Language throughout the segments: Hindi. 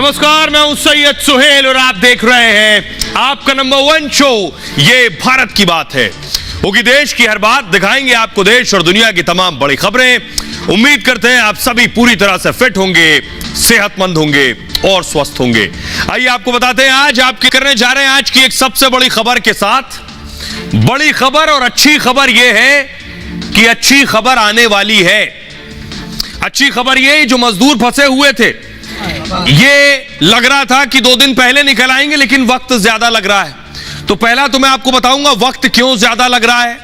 नमस्कार, मैं हूं सैयद सुहेल और आप देख रहे हैं आपका नंबर 1 शो ये भारत की बात है। क्योंकि देश की हर बात दिखाएंगे आपको देश और दुनिया की तमाम बड़ी खबरें। उम्मीद करते हैं आप सभी पूरी तरह से फिट होंगे, सेहतमंद होंगे और स्वस्थ होंगे। आइए आपको बताते हैं आज आपके करने जा रहे हैं आज की एक सबसे बड़ी खबर के साथ। बड़ी खबर और अच्छी खबर यह है कि अच्छी खबर आने वाली है। अच्छी खबर ये जो मजदूर फंसे हुए थे, ये लग रहा था कि 2 दिन पहले निकल आएंगे, लेकिन वक्त ज्यादा लग रहा है। तो पहला तो मैं आपको बताऊंगा वक्त क्यों ज्यादा लग रहा है,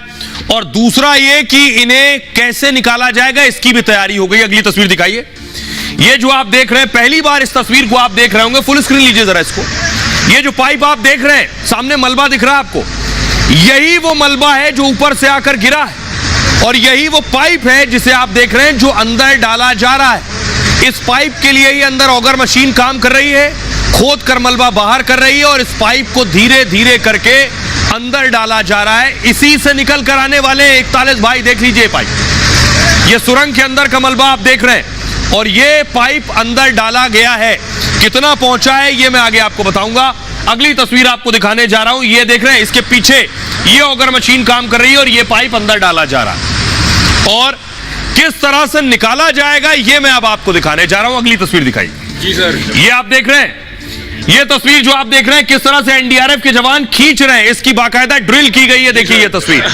और दूसरा ये कि इन्हें कैसे निकाला जाएगा, इसकी भी तैयारी हो गई। अगली तस्वीर दिखाइए। ये जो आप देख रहे हैं, पहली बार इस तस्वीर को आप देख रहे होंगे। फुल स्क्रीन लीजिए जरा इसको। ये जो पाइप आप देख रहे हैं, सामने मलबा दिख रहा है आपको, यही वो मलबा है जो ऊपर से आकर गिरा है, और यही वो पाइप है जिसे आप देख रहे हैं जो अंदर डाला जा रहा है। इस पाइप के लिए ही अंदर ऑगर मशीन काम कर रही है, खोद कर मलबा बाहर कर रही है, और इस पाइप को धीरे धीरे करके अंदर डाला जा रहा है। इसी से निकल कर आने वाले 41 भाई, देख लीजिए पाइप, ये सुरंग के अंदर का मलबा आप देख रहे हैं, और ये पाइप अंदर डाला गया है। कितना पहुंचा है ये मैं आगे आपको बताऊंगा। अगली तस्वीर आपको दिखाने जा रहा हूं। ये देख रहे हैं, इसके पीछे ये ऑगर मशीन काम कर रही है और ये पाइप अंदर डाला जा रहा है, और किस तरह से निकाला जाएगा ये मैं अब आपको दिखाने जा रहा हूं। अगली तस्वीर दिखाइए। जी सर। ये आप देख रहे हैं, ये तस्वीर जो आप देख रहे हैं, किस तरह से एनडीआरएफ के जवान खींच रहे हैं। इसकी बाकायदा ड्रिल की गई है। देखिए ये तस्वीर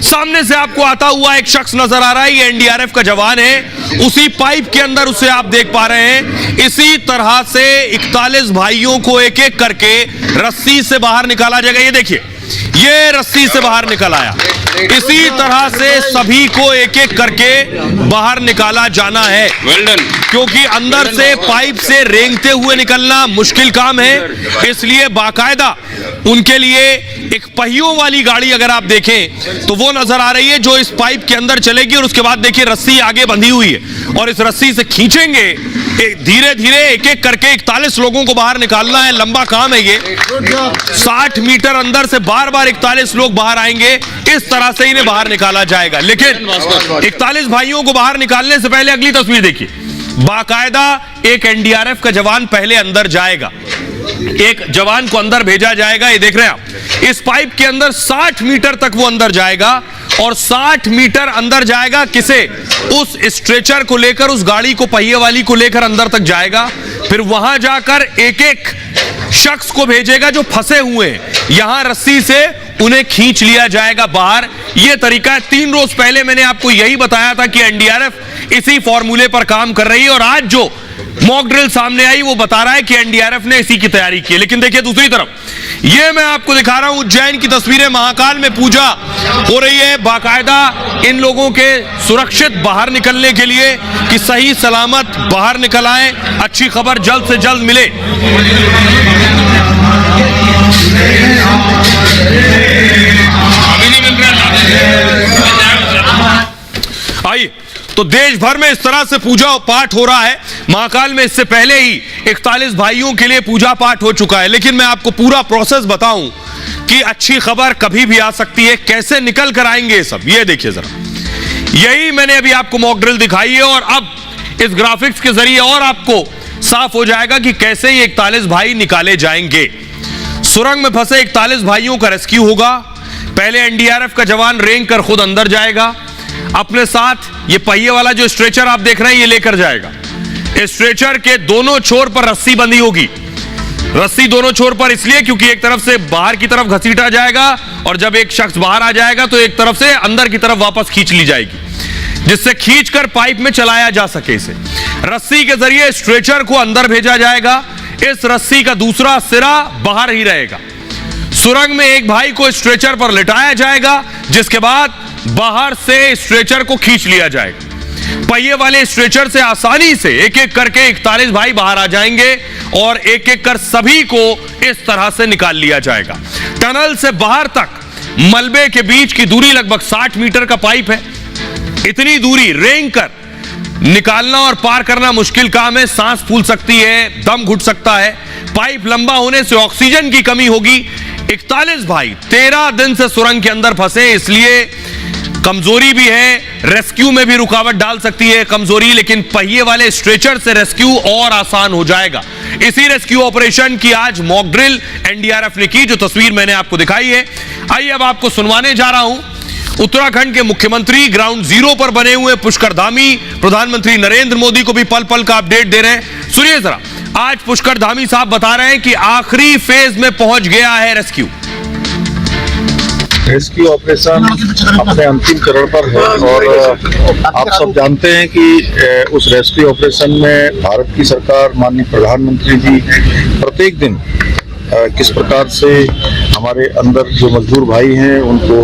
सामने से आपको आता हुआ एक शख्स नजर आ रहा है, ये एनडीआरएफ का जवान है। उसी पाइप के अंदर उसे आप देख पा रहे हैं। इसी तरह से 41 भाइयों को एक एक करके रस्सी से बाहर निकाला जाएगा। ये देखिए, ये रस्सी से बाहर निकल आया। इसी तरह से सभी को एक एक करके बाहर निकाला जाना है, क्योंकि अंदर से पाइप से रेंगते हुए निकलना मुश्किल काम है। इसलिए बाकायदा उनके लिए एक पहियों वाली गाड़ी अगर आप देखें तो वो नजर आ रही है, जो इस पाइप के अंदर चलेगी, और उसके बाद देखिए रस्सी आगे बंधी हुई है, और इस रस्सी से खींचेंगे धीरे धीरे एक एक करके। 41 लोगों को बाहर निकालना है, लंबा काम है ये। 60 मीटर अंदर से बार बार 41 लोग बाहर आएंगे, इस तरह से इन्हें बाहर निकाला जाएगा। लेकिन 41 भाइयों को बाहर निकालने से पहले अगली तस्वीर देखिए। बाकायदा एक एनडीआरएफ का जवान पहले अंदर जाएगा, एक जवान को अंदर भेजा जाएगा। ये देख रहे हैं आप, इस पाइप के अंदर 60 मीटर तक वो अंदर जाएगा, और 60 मीटर अंदर जाएगा किसे, उस स्ट्रेचर को लेकर, उस गाड़ी को पहिए वाली को लेकर अंदर तक जाएगा। फिर वहां जाकर एक एक शख्स को भेजेगा जो फंसे हुए हैं, यहां रस्सी से उन्हें खींच लिया जाएगा बाहर। यह तरीका है। 3 रोज पहले मैंने आपको यही बताया था कि एनडीआरएफ इसी फॉर्मूले पर काम कर रही है, और आज जो मॉक ड्रिल सामने आई वो बता रहा है कि एनडीआरएफ ने इसी की तैयारी की है। लेकिन देखिए दूसरी तरफ, ये मैं आपको दिखा रहा हूं उज्जैन की तस्वीरें। महाकाल में पूजा हो रही है, बाकायदा इन लोगों के सुरक्षित बाहर निकलने के लिए कि सही सलामत बाहर निकल आए, अच्छी खबर जल्द से जल्द मिले। अभी नहीं मिल रहा। आइए, तो देश भर में इस तरह से पूजा पाठ हो रहा है। महाकाल में इससे पहले ही 41 भाइयों के लिए पूजा पाठ हो चुका है। लेकिन मैं आपको पूरा प्रोसेस बताऊं कि अच्छी खबर कभी भी आ सकती है, कैसे निकल कर आएंगे ये सब। ये देखिए जरा, यही मैंने अभी आपको मॉक ड्रिल दिखाई है, और अब इस ग्राफिक्स के जरिए और आपको साफ हो जाएगा कि कैसे ये 41 भाई निकाले जाएंगे। सुरंग में फंसे 41 भाइयों का रेस्क्यू होगा। पहले एनडीआरएफ का जवान रेंग कर खुद अंदर जाएगा, अपने साथ ये पहिए वाला जो स्ट्रेचर आप देख रहे हैं ये लेकर जाएगा। इस स्ट्रेचर के दोनों छोर पर रस्सी बंधी होगी। रस्सी दोनों छोर पर इसलिए क्योंकि एक तरफ से बाहर की तरफ घसीटा जाएगा, और जब एक शख्स बाहर आ जाएगा तो एक तरफ से अंदर की तरफ वापस खींच ली जाएगी, जिससे खींचकर पाइप में चलाया जा सके। इसे रस्सी के जरिए स्ट्रेचर को अंदर भेजा जाएगा। इस रस्सी का दूसरा सिरा बाहर ही रहेगा। सुरंग में एक भाई को स्ट्रेचर पर लिटाया जाएगा, जिसके बाद बाहर से स्ट्रेचर को खींच लिया जाएगा। पहिए वाले स्ट्रेचर से आसानी से एक एक करके 41 भाई बाहर आ जाएंगे, और एक एक कर सभी को इस तरह से निकाल लिया जाएगा। टनल से बाहर तक मलबे के बीच की दूरी लगभग 60 मीटर का पाइप है। इतनी दूरी रेंग कर निकालना और पार करना मुश्किल काम है। सांस फूल सकती है, दम घुट सकता है। पाइप लंबा होने से ऑक्सीजन की कमी होगी। 41 भाई 13 दिन से सुरंग के अंदर फंसे, इसलिए कमजोरी भी है, रेस्क्यू में भी रुकावट डाल सकती है कमजोरी, लेकिन पहिए वाले स्ट्रेचर से रेस्क्यू और आसान हो जाएगा। इसी रेस्क्यू ऑपरेशन की आज मॉक ड्रिल एनडीआरएफ ने की, जो तस्वीर मैंने आपको दिखाई है। आइए अब आपको सुनवाने जा रहा हूं उत्तराखंड के मुख्यमंत्री ग्राउंड जीरो पर बने हुए पुष्कर धामी, प्रधानमंत्री नरेंद्र मोदी को भी पल पल का अपडेट दे रहे हैं। सुनिए जरा, आज पुष्कर धामी साहब बता रहे हैं कि आखिरी फेज में पहुंच गया है रेस्क्यू ऑपरेशन अपने अंतिम चरण पर है और आप सब जानते हैं कि उस रेस्क्यू ऑपरेशन में भारत की सरकार, माननीय प्रधानमंत्री जी प्रत्येक दिन किस प्रकार से हमारे अंदर जो मजदूर भाई हैं उनको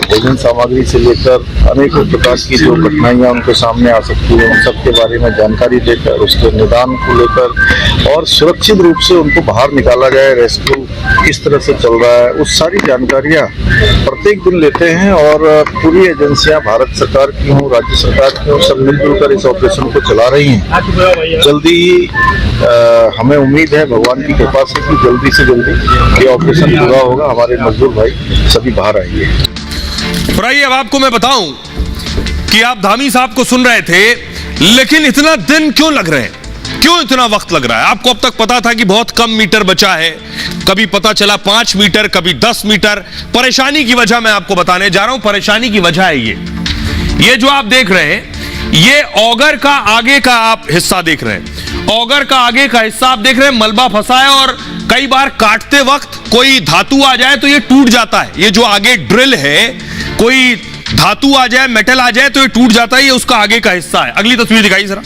भोजन सामग्री से लेकर अनेकों प्रकार की जो कठिनाइयां उनके सामने आ सकती हैं, उन सब के बारे में जानकारी देकर उसके निदान को लेकर और सुरक्षित रूप से उनको बाहर निकाला जाए, रेस्क्यू किस तरह से चल रहा है, उस सारी जानकारियां प्रत्येक दिन लेते हैं। और पूरी एजेंसियां भारत सरकार की हों, राज्य सरकार की हों, सब मिलजुल कर इस ऑपरेशन को चला रही हैं। जल्दी ही हमें उम्मीद है भगवान की कृपा से कि जल्दी से जल्दी ये ऑपरेशन पूरा होगा, हमारे मजदूर भाई सभी बाहर आएंगे। और आइए अब आपको मैं बताऊं कि आप धामी साहब को सुन रहे थे, लेकिन इतना दिन क्यों लग रहे हैं, क्यों इतना वक्त लग रहा है? आपको अब तक पता था कि बहुत कम मीटर बचा है, कभी पता चला 5 मीटर, कभी 10 मीटर। परेशानी की वजह मैं आपको बताने जा रहा हूं। परेशानी की वजह है ये जो आप देख रहे हैं, ये ऑगर का आगे का आप हिस्सा देख रहे हैं। ऑगर का आगे का हिस्सा आप देख रहे हैं, मलबा फंसा है और कई बार काटते वक्त कोई धातु आ जाए तो ये टूट जाता है। ये जो आगे ड्रिल है, कोई धातु आ जाए, मेटल आ जाए तो ये टूट जाता है। ये उसका आगे का हिस्सा है। अगली तस्वीर दिखाइए जरा।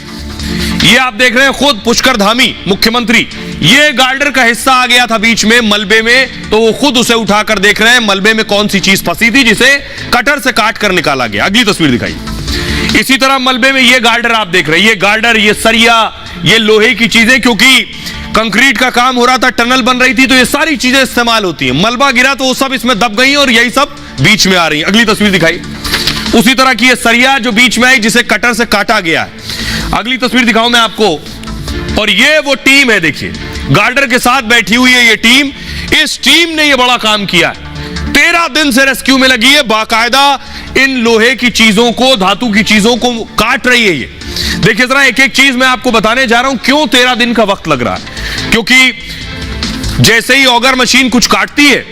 ये आप देख रहे हैं खुद पुष्कर धामी मुख्यमंत्री, ये गार्डर का हिस्सा आ गया था बीच में मलबे में, तो वो खुद उसे उठाकर देख रहे हैं मलबे में कौन सी चीज फंसी थी जिसे कटर से काट कर निकाला गया। अगली तस्वीर दिखाइए। इसी तरह मलबे में ये गार्डर आप देख रहे हैं, ये गार्डर, ये सरिया, ये लोहे की चीजें, क्योंकि कंक्रीट का काम हो रहा था, टनल बन रही थी, तो ये सारी चीजें इस्तेमाल होती हैं। मलबा गिरा तो वो सब इसमें दब गई और यही सब बीच में आ रही है। अगली तस्वीर दिखाई। उसी तरह की ये सरिया जो बीच में आई जिसे कटर से काटा गया है। अगली तस्वीर दिखाऊं मैं आपको। और ये वो टीम है, देखिए गार्डर के साथ बैठी हुई है ये टीम। इस टीम ने ये बड़ा काम किया है, 13 दिन से रेस्क्यू में लगी है, बाकायदा इन लोहे की चीजों को, धातु की चीजों को काट रही है। ये देखिए जरा, एक एक चीज मैं आपको बताने जा रहा हूं क्यों 13 दिन का वक्त लग रहा है। क्योंकि जैसे ही ऑगर मशीन कुछ काटती है,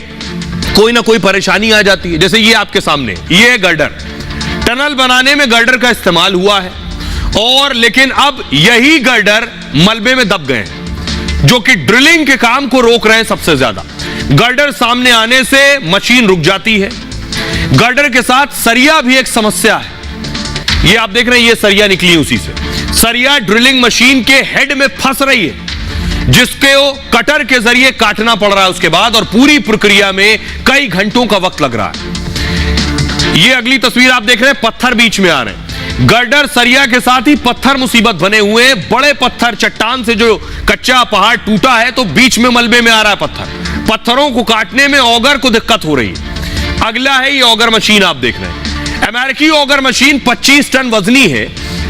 कोई ना कोई परेशानी आ जाती है। जैसे ये आपके सामने, ये गर्डर, टनल बनाने में गर्डर का इस्तेमाल हुआ है, और लेकिन अब यही गर्डर मलबे में दब गए हैं, जो कि ड्रिलिंग के काम को रोक रहे हैं सबसे ज्यादा। गर्डर सामने आने से मशीन रुक जाती है। गर्डर के साथ सरिया भी एक समस्या है। ये आप देख रहे हैं, ये सरिया निकली उसी से। सरिया ड्रिलिंग मशीन के हेड में फंस रही है, जिसके वो कटर के जरिए काटना पड़ रहा है उसके बाद, और पूरी प्रक्रिया में कई घंटों का वक्त लग रहा है। ये अगली तस्वीर आप देख रहे हैं, पत्थर बीच में आ रहे हैं। गर्डर सरिया के साथ ही पत्थर मुसीबत बने हुए हैं, बड़े पत्थर, चट्टान से जो कच्चा पहाड़ टूटा है तो बीच में मलबे में आ रहा है पत्थर। पत्थरों को काटने में ऑगर को दिक्कत हो रही है। अगला है ये ऑगर मशीन आप देख रहे हैं। अमेरिकी ऑगर मशीन 25 टन वजनी है।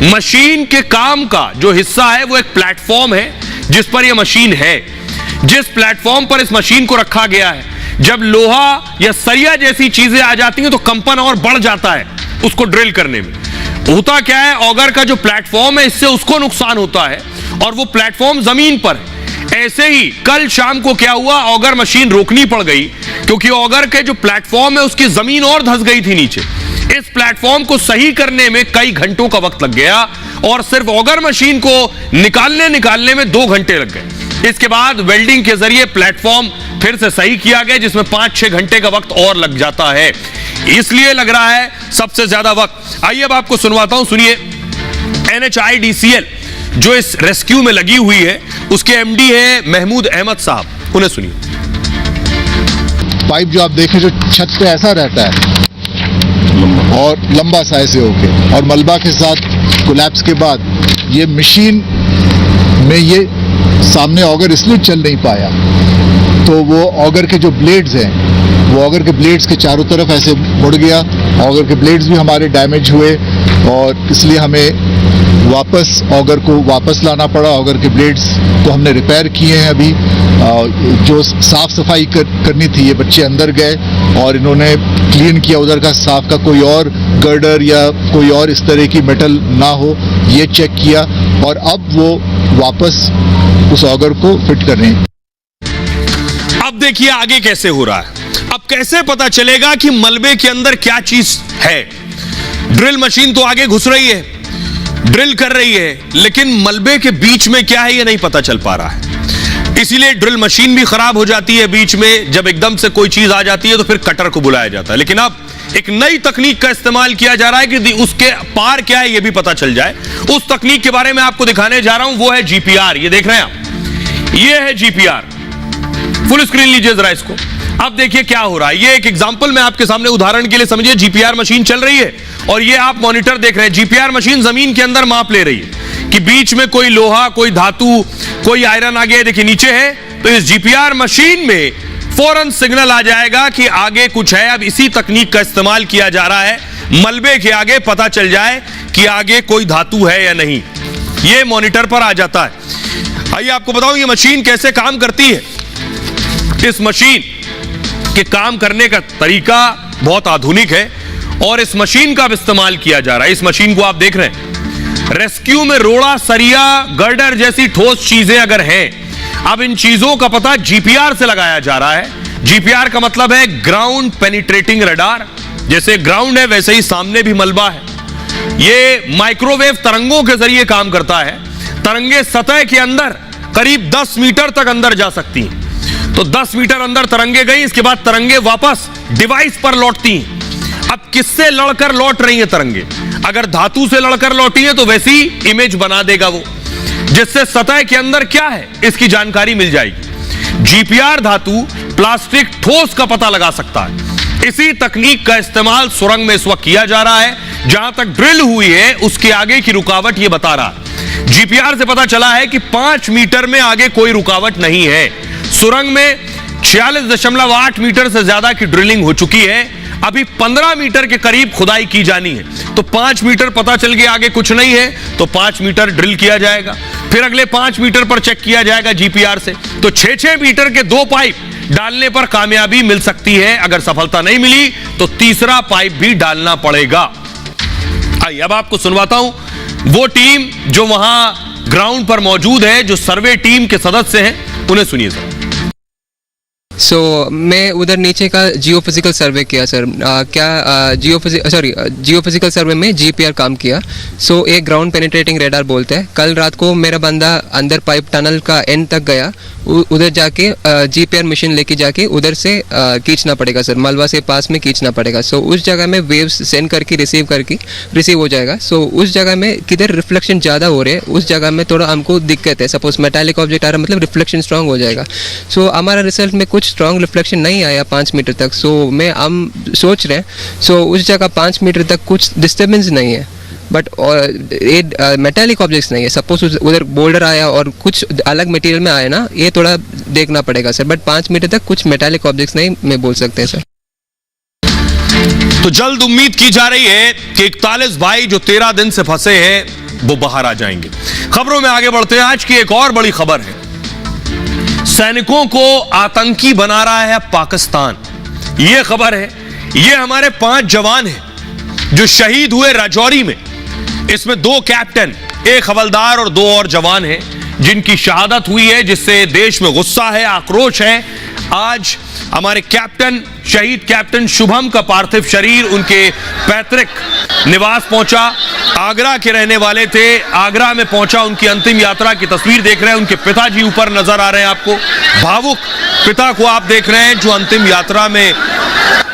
मशीन के काम का जो हिस्सा है वो एक प्लेटफॉर्म है जिस पर यह मशीन है। जिस प्लेटफॉर्म पर इस मशीन को रखा गया है, जब लोहा या सरिया जैसी चीजें आ जाती हैं तो कंपन और बढ़ जाता है उसको ड्रिल करने में। होता क्या है, ऑगर का जो प्लेटफॉर्म है इससे उसको नुकसान होता है और वो प्लेटफॉर्म जमीन पर है। ऐसे ही कल शाम को क्या हुआ, ऑगर मशीन रोकनी पड़ गई क्योंकि ऑगर के जो प्लेटफॉर्म है उसकी जमीन और धंस गई थी नीचे। इस प्लेटफॉर्म को सही करने में कई घंटों का वक्त लग गया और सिर्फ ऑगर मशीन को निकालने में 2 घंटे लग गए। इसके बाद वेल्डिंग के जरिए प्लेटफॉर्म फिर से सही किया गया, जिसमें 5-6 घंटे का वक्त और लग जाता है। इसलिए लग रहा है सबसे ज्यादा वक्त। आइए अब आपको सुनवाता हूं, सुनिए। NHIDCL जो इस रेस्क्यू में लगी हुई है, उसके MD है महमूद अहमद साहब, उन्हें सुनिए। पाइप जो आप देखें जो छत पे ऐसा रहता है और लंबा सा ऐसे होके, और मलबा के साथ कोलैप्स के बाद ये मशीन में ये सामने ऑगर इसलिए चल नहीं पाया, तो वो ऑगर के जो ब्लेड्स हैं वो ऑगर के ब्लेड्स के चारों तरफ ऐसे मुड़ गया। ऑगर के ब्लेड्स भी हमारे डैमेज हुए और इसलिए हमें वापस ऑगर को वापस लाना पड़ा। ऑगर के ब्लेड्स को हमने रिपेयर किए हैं अभी। जो साफ सफाई करनी थी, ये बच्चे अंदर गए और इन्होंने क्लीन किया उधर का, साफ का कोई और गर्डर या कोई और इस तरह की मेटल ना हो, ये चेक किया और अब वो वापस उस ऑगर को फिट कर रहे हैं। अब देखिए आगे कैसे हो रहा है। अब कैसे पता चलेगा कि मलबे के अंदर क्या चीज है। ड्रिल मशीन तो आगे घुस रही है, ड्रिल कर रही है, लेकिन मलबे के बीच में क्या है ये नहीं पता चल पा रहा है। इसीलिए ड्रिल मशीन भी खराब हो जाती है बीच में। जब एकदम से कोई चीज आ जाती है तो फिर कटर को बुलाया जाता है। लेकिन अब एक नई तकनीक का इस्तेमाल किया जा रहा है कि उसके पार क्या है ये भी पता चल जाए। उस तकनीक के बारे में आपको दिखाने जा रहा हूं, वो है जीपीआर। ये देख रहे हैं आप, ये है जीपीआर। फुल स्क्रीन लीजिए जरा इसको। अब देखिए क्या हो रहा है। ये एक एग्जांपल मैं आपके सामने उदाहरण के लिए समझिए। जीपीआर मशीन चल रही है और ये आप मॉनिटर देख रहे हैं। जीपीआर मशीन जमीन के अंदर माप ले रही है कि बीच में कोई लोहा, कोई धातु, कोई आयरन आ गया। देखिए नीचे है, तो इस जीपीआर मशीन में फौरन सिग्नल आ जाएगा कि आगे कुछ है। अब इसी तकनीक का इस्तेमाल किया जा रहा है, मलबे के आगे पता चल जाए कि आगे कोई धातु है या नहीं। ये मॉनिटर पर आ जाता है। आइए आपको बताऊं ये मशीन कैसे काम करती है। इस मशीन के काम करने का तरीका बहुत आधुनिक है और इस मशीन का इस्तेमाल किया जा रहा है। इस मशीन को आप देख रहे हैं। रेस्क्यू में रोड़ा, सरिया, गर्डर जैसी ठोस चीजें अगर हैं, अब इन चीजों का पता जीपीआर से लगाया जा रहा है। जीपीआर का मतलब है ग्राउंड पेनिट्रेटिंग रडार। जैसे ग्राउंड है वैसे ही सामने भी मलबा है। ये माइक्रोवेव तरंगों के जरिए काम करता है। तरंगे सतह के अंदर करीब 10 मीटर तक अंदर जा सकती हैं। तो 10 मीटर अंदर तरंगे गई, इसके बाद तरंगे वापस डिवाइस पर लौटती हैं। अब किससे लड़कर लौट रही हैं तरंगे? अगर धातु से लड़कर लौटी है तो वैसी इमेज बना देगा वो, जिससे सतह के अंदर क्या है इसकी जानकारी मिल जाएगी। जीपीआर धातु, प्लास्टिक, ठोस का पता लगा सकता है। इसी तकनीक का इस्तेमाल सुरंग में इस वक्त किया जा रहा है। जहां तक ड्रिल हुई है उसके आगे की रुकावट यह बता रहा है। जीपीआर से पता चला है कि 5 मीटर में आगे कोई रुकावट नहीं है। सुरंग में 46.8 मीटर से ज्यादा की ड्रिलिंग हो चुकी है। अभी 15 मीटर के करीब खुदाई की जानी है। तो 5 मीटर पता चल गया आगे कुछ नहीं है, तो 5 मीटर ड्रिल किया जाएगा। फिर अगले 5 मीटर पर चेक किया जाएगा जीपीआर से। तो 6-6 मीटर के 2 पाइप डालने पर कामयाबी मिल सकती है। अगर सफलता नहीं मिली तो तीसरा पाइप भी डालना पड़ेगा। आइए अब आपको सुनवाता हूं वो टीम जो वहां ग्राउंड पर मौजूद है, जो सर्वे टीम के सदस्य हैं, उन्हें सुनिए सर। मैं उधर नीचे का जियोफिजिकल सर्वे किया सर। जियोफिजिकल सर्वे में जीपीआर काम किया। एक ग्राउंड पेनिट्रेटिंग रेडार बोलते हैं। कल रात को मेरा बंदा अंदर पाइप टनल का एंड तक गया, उधर जाके जीपीआर मशीन लेके जाके उधर से खींचना पड़ेगा सर, मलबा से पास में खींचना पड़ेगा। उस जगह में वेव्स सेंड करके रिसीव हो जाएगा। उस जगह में किधर रिफ्लेक्शन ज़्यादा हो रहे हैं उस जगह में थोड़ा हमको दिक्कत है। सपोज मेटालिक ऑब्जेक्ट आ रहा है, मतलब रिफ्लेक्शन स्ट्रांग हो जाएगा। हमारा रिजल्ट में कुछ स्ट्रॉन्ग रिफ्लेक्शन नहीं आया 5 मीटर तक। हम सोच रहे हैं उस जगह 5 मीटर तक कुछ डिस्टर्बेंस नहीं है, बट मेटालिक ऑब्जेक्ट्स नहीं है। सपोज उधर बोल्डर आया और कुछ अलग मटेरियल में आया ना, ये थोड़ा देखना पड़ेगा सर। बट 5 मीटर तक कुछ मेटालिक ऑब्जेक्ट्स नहीं मैं बोल सकते हैं सर। तो जल्द उम्मीद की जा रही है कि 41 भाई जो 13 दिन से फंसे हैं वो बाहर आ जाएंगे। खबरों में आगे बढ़ते हैं। आज की एक और बड़ी खबर है, सैनिकों को आतंकी बना रहा है पाकिस्तान। यह खबर है, ये हमारे 5 जवान हैं जो शहीद हुए राजौरी में। इसमें 2 कैप्टन, 1 हवलदार और 2 और जवान हैं जिनकी शहादत हुई है, जिससे देश में गुस्सा है, आक्रोश है। आज हमारे कैप्टन, शहीद कैप्टन शुभम का पार्थिव शरीर उनके पैतृक निवास पहुंचा। आगरा के रहने वाले थे, आगरा में पहुंचा। उनकी अंतिम यात्रा की तस्वीर देख रहे हैं। उनके पिताजी ऊपर नजर आ रहे हैं आपको, भावुक पिता को आप देख रहे हैं जो अंतिम यात्रा में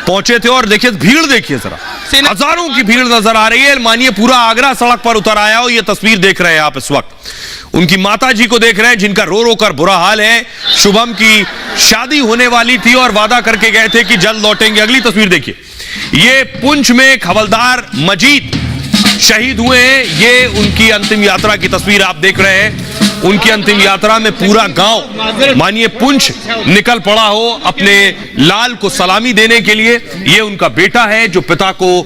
पहुंचे थे। और देखिए भीड़, देखिए जरा, हजारों की भीड़ नजर आ रही है। मानिए पूरा आगरा सड़क पर उतर आया हो। ये तस्वीर देख रहे हैं आप इस वक्त। उनकी माता जी को देख रहे हैं जिनका रो रो कर बुरा हाल है। शुभम की शादी होने वाली थी और वादा करके गए थे कि जल्द लौटेंगे। अगली तस्वीर देखिए, ये पुंछ में एक हवलदार मजीद शहीद हुए हैं। ये उनकी अंतिम यात्रा की तस्वीर आप देख रहे हैं। उनकी अंतिम यात्रा में पूरा गांव, मानिए पुंछ, निकल पड़ा हो अपने लाल को सलामी देने के लिए। ये उनका बेटा है जो पिता को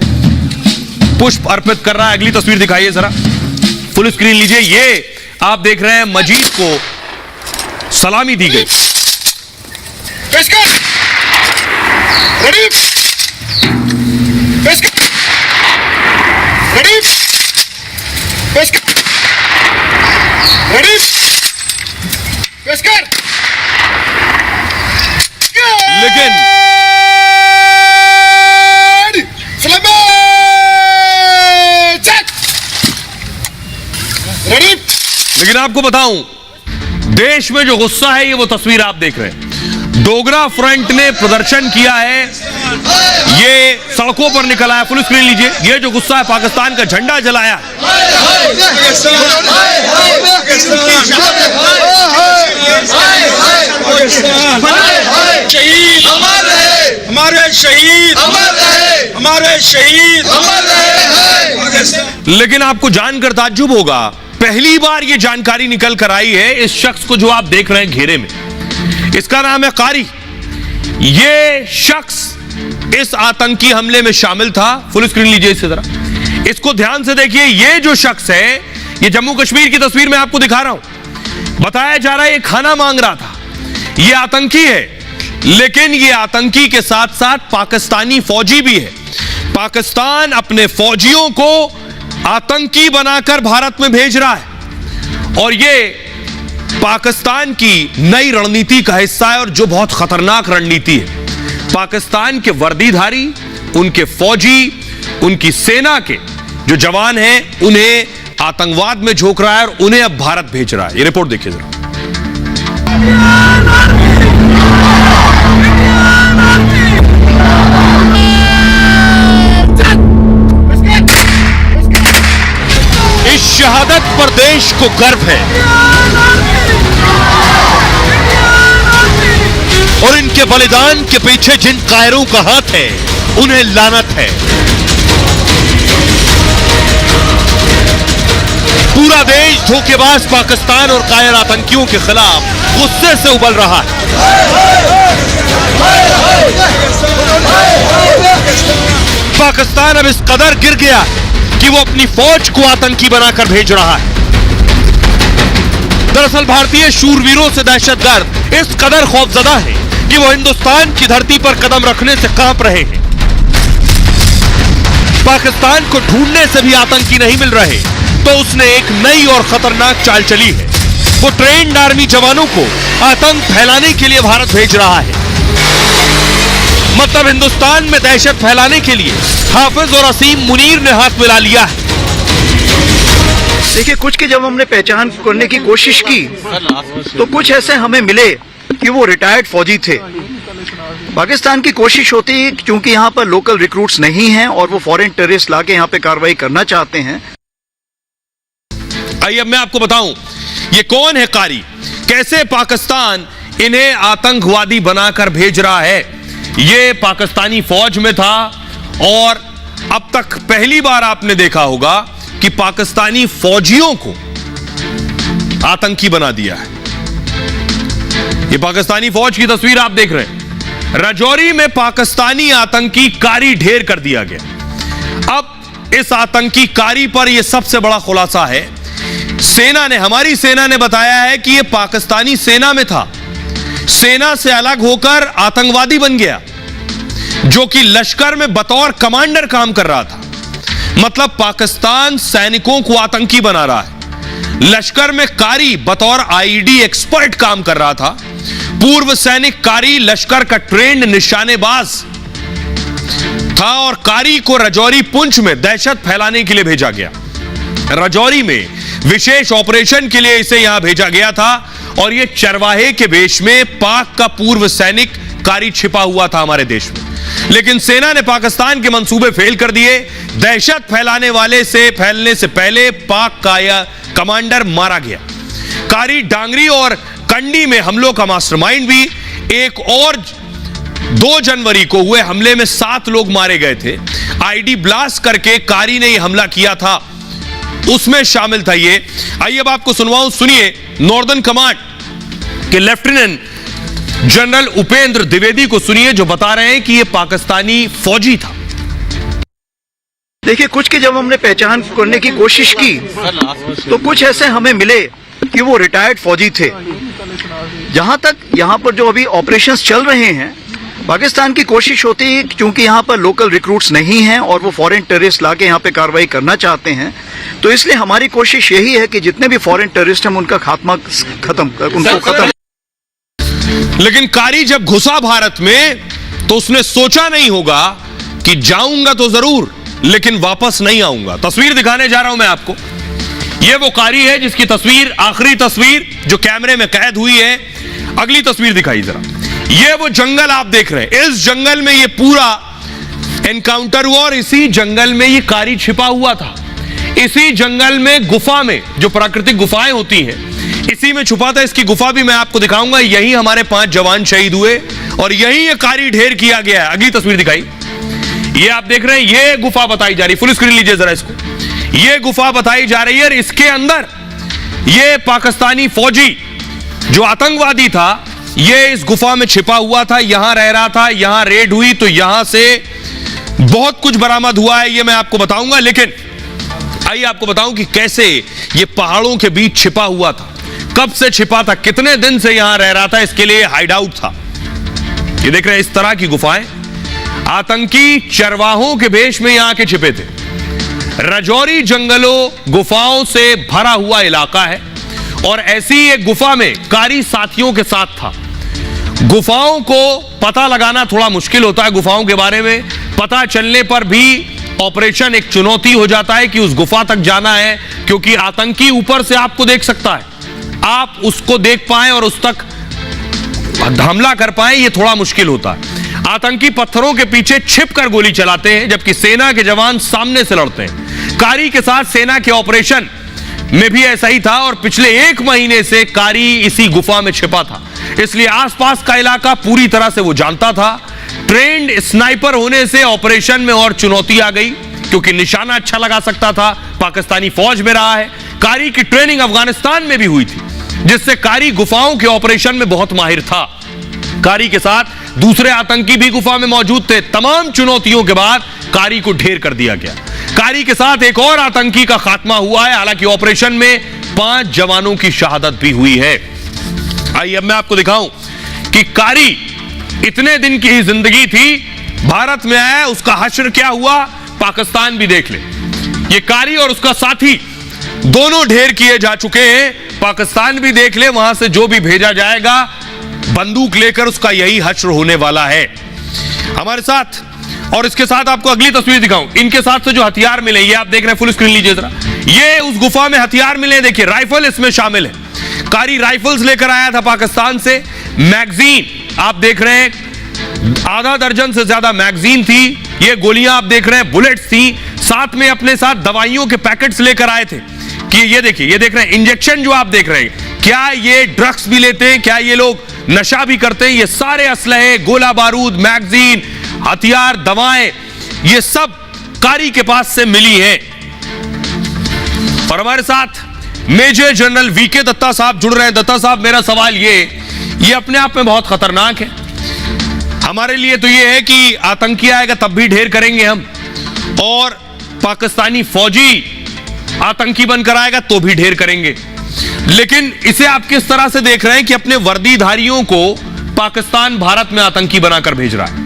पुष्प अर्पित कर रहा है। अगली तस्वीर दिखाइए जरा। फुल स्क्रीन लीजिए। ये आप देख रहे हैं मजीद को सलामी दी गई। लेकिन आपको बताऊं, देश में जो गुस्सा है, ये वो तस्वीर आप देख रहे हैं। डोगरा फ्रंट ने प्रदर्शन किया है, ये सड़कों पर निकल आया। फुल स्क्रीन लीजिए। ये जो गुस्सा है, पाकिस्तान का झंडा जलाया। शहीद हमारे शहीद हमारे शहीद। लेकिन आपको जानकर ताज्जुब होगा, पहली बार ये जानकारी निकल कर आई है इस शख्स को जो आप देख रहे हैं घेरे में। इसका नाम है कारी। ये शख्स इस आतंकी हमले में शामिल था। फुल स्क्रीन लीजिए इसी तरह। इसको ध्यान से देखिए। ये जो शख्स है, ये जम्मू कश्मीर की तस्वीर में आपको दिखा रहा हूं। बताया जा रहा है ये खाना मांग रहा था। ये आतंकी है, लेकिन ये आतंकी के साथ साथ पाकिस्तानी फौजी भी है। पाकिस्तान अपने फौजियों को आतंकी बनाकर भारत में भेज रहा है, और ये पाकिस्तान की नई रणनीति का हिस्सा है, और जो बहुत खतरनाक रणनीति है। पाकिस्तान के वर्दीधारी, उनके फौजी, उनकी सेना के जो जवान हैं, उन्हें आतंकवाद में झोंक रहा है और उन्हें अब भारत भेज रहा है। ये रिपोर्ट देखिए जरा। इस शहादत पर देश को गर्व है, और इनके बलिदान के पीछे जिन कायरों का हाथ है, उन्हें लानत है। पूरा देश धोखेबाज पाकिस्तान और कायर आतंकियों के खिलाफ गुस्से से उबल रहा है। पाकिस्तान अब इस कदर गिर गया कि वो अपनी फौज को आतंकी बनाकर भेज रहा है। दरअसल भारतीय शूरवीरों से दहशतगर्द इस कदर खौफजदा है कि वो हिंदुस्तान की धरती पर कदम रखने से कांप रहे हैं। पाकिस्तान को ढूंढने से भी आतंकी नहीं मिल रहे, तो उसने एक नई और खतरनाक चाल चली है। वो ट्रेन्ड आर्मी जवानों को आतंक फैलाने के लिए भारत भेज रहा है। मतलब हिंदुस्तान में दहशत फैलाने के लिए हाफिज और असीम मुनीर ने हाथ मिला लिया है। देखिए, कुछ की जब हमने पहचान करने की कोशिश की, तो कुछ ऐसे हमें मिले कि वो रिटायर्ड फौजी थे। पाकिस्तान की कोशिश होती है, क्योंकि यहाँ पर लोकल रिक्रूट्स नहीं हैं और वो फॉरेन टेररिस्ट लाके यहाँ पे कार्रवाई करना चाहते हैं। आइए अब मैं आपको बताऊं ये कौन है कारी, कैसे पाकिस्तान इन्हें आतंकवादी बनाकर भेज रहा है। ये पाकिस्तानी फौज में था, और अब तक पहली बार आपने देखा होगा कि पाकिस्तानी फौजियों को आतंकी बना दिया है। ये पाकिस्तानी फौज की तस्वीर आप देख रहे हैं। राजौरी में पाकिस्तानी आतंकी कारी ढेर कर दिया गया। अब इस आतंकी कारी पर यह सबसे बड़ा खुलासा है। सेना ने, हमारी सेना ने बताया है कि यह पाकिस्तानी सेना में था, सेना से अलग होकर आतंकवादी बन गया, जो कि लश्कर में बतौर कमांडर काम कर रहा था। मतलब पाकिस्तान सैनिकों को आतंकी बना रहा है। लश्कर में कारी बतौर आईडी एक्सपर्ट काम कर रहा था। पूर्व सैनिक कारी लश्कर का ट्रेंड निशानेबाज था, और कारी को राजौरी पुंछ में दहशत फैलाने के लिए भेजा गया। राजौरी में विशेष ऑपरेशन के लिए इसे यहां भेजा गया था, और यह चरवाहे के वेश में पाक का पूर्व सैनिक कारी छिपा हुआ था हमारे देश में। लेकिन सेना ने पाकिस्तान के मंसूबे फेल कर दिए। दहशत फैलाने वाले से फैलने से पहले पाक का यह कमांडर मारा गया। कारी डांगरी और कंडी में हमलों का मास्टरमाइंड भी। एक और 2 जनवरी को हुए हमले में 7 लोग मारे गए थे। आईडी ब्लास्ट करके कारी ने यह हमला किया था, उसमें शामिल था ये। आइए अब आपको सुनवाऊं, सुनिए नॉर्दर्न कमांड के लेफ्टिनेंट जनरल उपेंद्र द्विवेदी को सुनिए, जो बता रहे हैं कि यह पाकिस्तानी फौजी था। देखिए, कुछ की जब हमने पहचान करने की कोशिश की तो कुछ ऐसे हमें मिले कि वो रिटायर्ड फौजी थे। जहां तक यहाँ पर जो अभी ऑपरेशंस चल रहे हैं, पाकिस्तान की कोशिश होती है क्योंकि यहाँ पर लोकल रिक्रूट्स नहीं हैं और वो फॉरेन टेररिस्ट लाके यहाँ पे कार्रवाई करना चाहते हैं, तो इसलिए हमारी कोशिश यही है कि जितने भी फॉरेन टेररिस्ट हैं उनका उनको खत्म। लेकिन कारी जब घुसा भारत में तो उसने सोचा नहीं होगा कि जाऊंगा तो जरूर लेकिन वापस नहीं आऊंगा। तस्वीर दिखाने जा रहा हूं मैं आपको। यह वो कारी है जिसकी तस्वीर, आखिरी तस्वीर जो कैमरे में कैद हुई है। अगली तस्वीर दिखाई जरा। यह वो जंगल आप देख रहे हैं। इस जंगल में यह पूरा एनकाउंटर हुआ और इसी जंगल में यह कारी छिपा हुआ था। इसी जंगल में गुफा में, जो प्राकृतिक गुफाएं होती हैं, इसी में छुपा था। इसकी गुफा भी मैं आपको दिखाऊंगा। यही हमारे 5 जवान शहीद हुए और यही ये कारी ढेर किया गया है। अगली तस्वीर दिखाई। ये आप देख रहे हैं, ये गुफा बताई जा रही, फुल स्क्रीन लीजिए जरा इसको। ये गुफा बताई जा रही है और इसके अंदर ये पाकिस्तानी फौजी जो आतंकवादी था, ये इस गुफा में छिपा हुआ था, यहां रह रहा था। यहां रेड हुई तो यहां से बहुत कुछ बरामद हुआ है, ये मैं आपको बताऊंगा। लेकिन आइए आपको बताऊं कि कैसे ये पहाड़ों के बीच छिपा हुआ था, कब से छिपा था, कितने दिन से यहां रह रहा था। इसके लिए हाइड आउट था। ये देख रहे हैं इस तरह की गुफाएं। आतंकी चरवाहों के भेष में यहां के छिपे थे। रजौरी जंगलों गुफाओं से भरा हुआ इलाका है और ऐसी एक गुफा में कारी साथियों के साथ था। गुफाओं को पता लगाना थोड़ा मुश्किल होता है। गुफाओं के बारे में पता चलने पर भी ऑपरेशन एक चुनौती हो जाता है कि उस गुफा तक जाना है, क्योंकि आतंकी ऊपर से आपको देख सकता है। आप उसको देख पाएं और उस तक हमला कर पाएं, यह थोड़ा मुश्किल होता है। आतंकी पत्थरों के पीछे छिपकर गोली चलाते हैं जबकि सेना के जवान सामने से लड़ते हैं। कारी के साथ सेना के ऑपरेशन में भी ऐसा ही था और पिछले 1 महीने से कारी इसी गुफा में छिपा था, इसलिए आसपास का इलाका पूरी तरह से वो जानता था। ट्रेंड स्नाइपर होने से ऑपरेशन में और चुनौती आ गई क्योंकि निशाना अच्छा लगा सकता था। पाकिस्तानी फौज में रहा है। कारी की ट्रेनिंग अफगानिस्तान में भी हुई थी, जिससे कारी गुफाओं के ऑपरेशन में बहुत माहिर था। कारी के साथ दूसरे आतंकी भी गुफा में मौजूद थे। तमाम चुनौतियों के बाद कारी को ढेर कर दिया गया। कारी के साथ एक और आतंकी का खात्मा हुआ है। हालांकि ऑपरेशन में 5 जवानों की शहादत भी हुई है। आइए अब मैं आपको दिखाऊं कि कारी इतने दिन की ही जिंदगी थी, भारत में आया, उसका हश्र क्या हुआ, पाकिस्तान भी देख ले। ये कारी और उसका साथी दोनों ढेर किए जा चुके हैं। पाकिस्तान भी देख ले, वहां से जो भी भेजा जाएगा बंदूक लेकर उसका यही हश्र होने वाला है हमारे साथ। और इसके साथ आपको अगली तस्वीर दिखाऊं। इनके साथ से जो हथियार मिले, ये आप देख रहे हैं, फुल स्क्रीन लीजिए जरा। ये उस गुफा में हथियार मिले, देखिए राइफल इसमें शामिल है। कारी राइफल्स लेकर आया था पाकिस्तान से। मैगजीन आप देख रहे हैं, आधा दर्जन से ज्यादा मैगजीन थी। ये गोलियां आप देख रहे हैं, बुलेट्स थी। साथ में अपने साथ दवाइयों के पैकेट्स लेकर आए थे कि ये देखिए, ये देख रहे हैं इंजेक्शन जो आप देख रहे हैं। क्या ये ड्रग्स भी लेते हैं, क्या ये लोग नशा भी करते हैं? ये सारे असलहे, गोला बारूद, मैगजीन, हथियार, दवाएं, ये सब कारी के पास से मिली हैं। और हमारे साथ मेजर जनरल वीके दत्ता साहब जुड़ रहे हैं। दत्ता साहब, मेरा सवाल ये अपने आप में बहुत खतरनाक है। हमारे लिए तो ये है कि आतंकी आएगा तब भी ढेर करेंगे हम, और पाकिस्तानी फौजी आतंकी बनकर आएगा तो भी ढेर करेंगे। लेकिन इसे आप किस तरह से देख रहे हैं कि अपने वर्दीधारियों को पाकिस्तान भारत में आतंकी बनाकर भेज रहा है?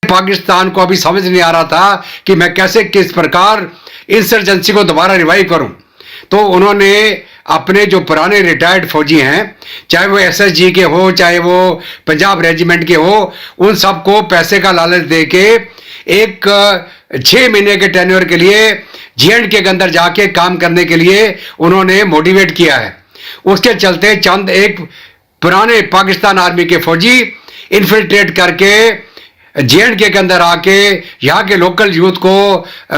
पाकिस्तान को अभी समझ नहीं आ रहा था कि मैं कैसे, किस प्रकार इंसर्जेंसी को दोबारा रिवाइव करूं। तो उन्होंने अपने जो पुराने रिटायर्ड फौजी हैं, चाहे वो एसएसजी के हो, चाहे वो पंजाब रेजिमेंट के हो, उन सबको पैसे का लालच देके एक 6 महीने के टेन्योर के लिए J&K के अंदर जाके काम करने के लिए उन्होंने मोटिवेट किया है। उसके चलते चंद एक पुराने पाकिस्तान आर्मी के फौजी इन्फिल्ट्रेट करके J&K के अंदर आके यहाँ के लोकल यूथ को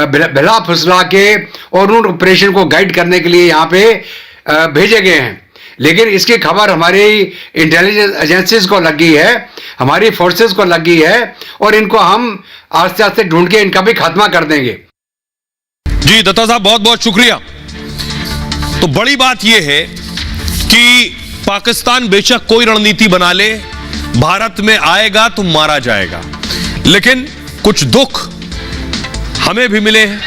भिला फुसला के और उन ऑपरेशन को गाइड करने के लिए यहाँ पे भेजे गए हैं। लेकिन इसकी खबर हमारी इंटेलिजेंस एजेंसीज को लग गई है, हमारी फोर्सेस को लग गई है, और इनको हम आस्ते आस्ते ढूंढ के इनका भी खात्मा कर देंगे। जी दत्ता साहब, बहुत बहुत शुक्रिया। तो बड़ी बात यह है कि पाकिस्तान बेशक कोई रणनीति बना ले, भारत में आएगा तो मारा जाएगा। लेकिन कुछ दुख हमें भी मिले हैं।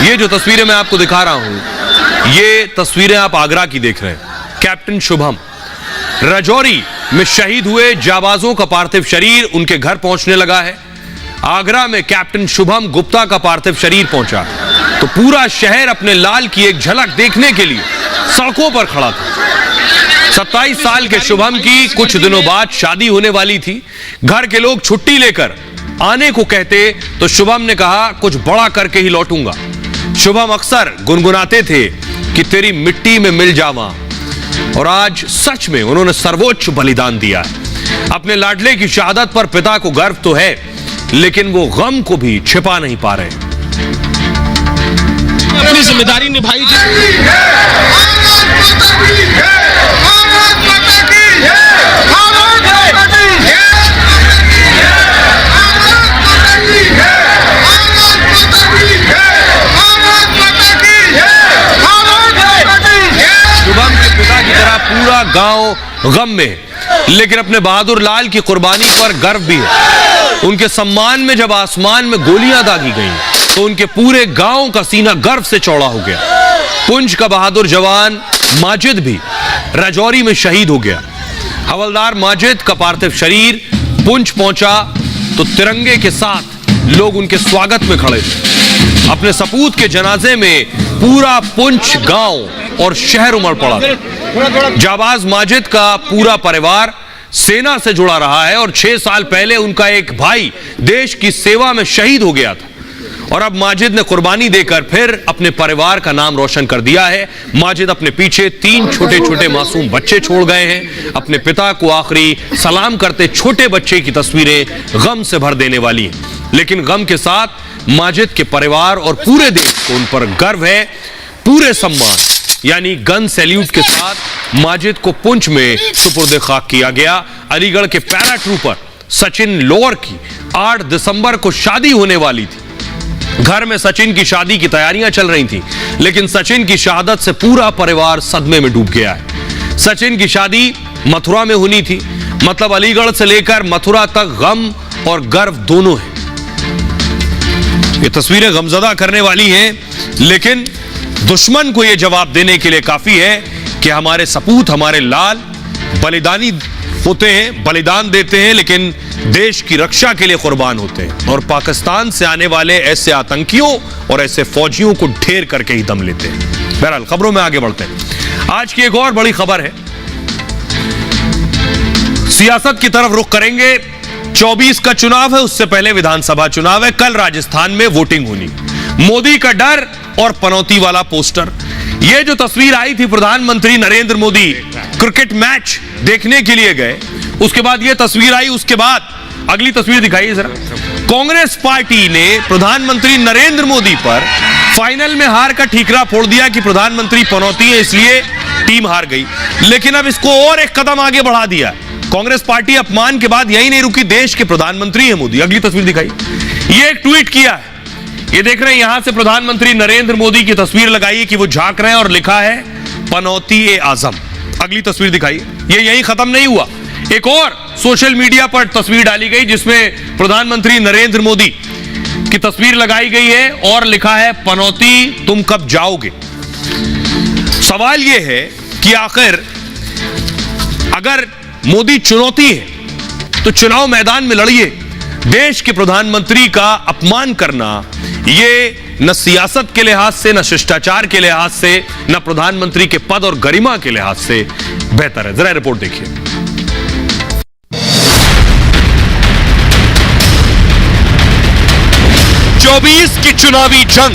ये जो तस्वीरें मैं आपको दिखा रहा हूं, ये तस्वीरें आप आगरा की देख रहे हैं। कैप्टन शुभम राजौरी में शहीद हुए जाबाजों का पार्थिव शरीर उनके घर पहुंचने लगा है। आगरा में कैप्टन शुभम गुप्ता का पार्थिव शरीर पहुंचा तो पूरा शहर अपने लाल की एक झलक देखने के लिए सड़कों पर खड़ा था। 27 साल के शुभम की कुछ दिनों बाद शादी होने वाली थी। घर के लोग छुट्टी लेकर आने को कहते तो शुभम ने कहा कुछ बड़ा करके ही लौटूंगा। शुभम अक्सर गुनगुनाते थे कि तेरी मिट्टी में मिल जावा, और आज सच में उन्होंने सर्वोच्च बलिदान दिया है। अपने लाडले की शहादत पर पिता को गर्व तो है, लेकिन वो गम को भी छिपा नहीं पा रहे। अपनी जिम्मेदारी निभाई थी। शुभम के पिता की तरह पूरा गांव गम में है, लेकिन अपने बहादुर लाल की कुर्बानी पर गर्व भी है। उनके सम्मान में जब आसमान में गोलियां दागी गईं, तो उनके पूरे गांव का सीना गर्व से चौड़ा हो गया। पुंछ का बहादुर जवान माजिद भी राजौरी में शहीद हो गया। हवलदार माजिद का पार्थिव शरीर पुंछ पहुंचा तो तिरंगे के साथ लोग उनके स्वागत में खड़े थे। अपने सपूत के जनाजे में पूरा पुंछ गांव और शहर उमड़ पड़ा था। जाबाज माजिद का पूरा परिवार सेना से जुड़ा रहा है और 6 साल पहले उनका एक भाई देश की सेवा में शहीद हो गया था, और अब माजिद ने कुर्बानी देकर फिर अपने परिवार का नाम रोशन कर दिया है। माजिद अपने पीछे 3 छोटे छोटे मासूम बच्चे छोड़ गए हैं। अपने पिता को आखिरी सलाम करते छोटे बच्चे की तस्वीरें गम से भर देने वाली हैं, लेकिन गम के साथ माजिद के परिवार और पूरे देश को उन पर गर्व है। पूरे सम्मान यानी गन सैल्यूट के साथ माजिद को पुंछ में सुपुर्द खाक किया गया। अलीगढ़ के पैरा ट्रूपर सचिन लोअर की 8 दिसंबर को शादी होने वाली थी। घर में सचिन की शादी की तैयारियां चल रही थी, लेकिन सचिन की शहादत से पूरा परिवार सदमे में डूब गया है। सचिन की शादी मथुरा में होनी थी, मतलब अलीगढ़ से लेकर मथुरा तक गम और गर्व दोनों है। ये तस्वीरें गमजदा करने वाली हैं, लेकिन दुश्मन को यह जवाब देने के लिए काफी है कि हमारे सपूत, हमारे लाल बलिदानी होते हैं, बलिदान देते हैं, लेकिन देश की रक्षा के लिए कुर्बान होते हैं, और पाकिस्तान से आने वाले ऐसे आतंकियों और ऐसे फौजियों को ढेर करके ही दम लेते हैं। बहरहाल खबरों में आगे बढ़ते हैं। आज की एक और बड़ी खबर है, सियासत की तरफ रुख करेंगे। 24 का चुनाव है, उससे पहले विधानसभा चुनाव है। कल राजस्थान में वोटिंग होनी। मोदी का डर और पनौती वाला पोस्टर। यह जो तस्वीर आई थी, प्रधानमंत्री नरेंद्र मोदी क्रिकेट मैच देखने के लिए गए, उसके बाद यह तस्वीर आई। उसके बाद अगली तस्वीर दिखाइए जरा। कांग्रेस पार्टी ने प्रधानमंत्री नरेंद्र मोदी पर फाइनल में हार का ठीकरा फोड़ दिया कि प्रधानमंत्री पनौती है, इसलिए टीम हार गई। लेकिन अब इसको और एक कदम आगे बढ़ा दिया। कांग्रेस पार्टी अपमान के बाद यही नहीं रुकी, देश के प्रधानमंत्री है मोदी। अगली तस्वीर दिखाइए। ये एक ट्वीट किया है, ये देख रहे हैं, यहां से प्रधानमंत्री नरेंद्र मोदी की तस्वीर लगाई है कि वो झांक रहे हैं और लिखा है पनौती ए आजम। अगली तस्वीर दिखाइए। ये यही खत्म नहीं हुआ, एक और सोशल मीडिया पर तस्वीर डाली गई जिसमें प्रधानमंत्री नरेंद्र मोदी की तस्वीर लगाई गई है और लिखा है पनौती तुम कब जाओगे। सवाल यह है कि आखिर अगर मोदी चुनौती है तो चुनाव मैदान में लड़िए। देश के प्रधानमंत्री का अपमान करना ये न सियासत के लिहाज से, न शिष्टाचार के लिहाज से, न प्रधानमंत्री के पद और गरिमा के लिहाज से बेहतर है। जरा रिपोर्ट देखिए। चौबीस की चुनावी जंग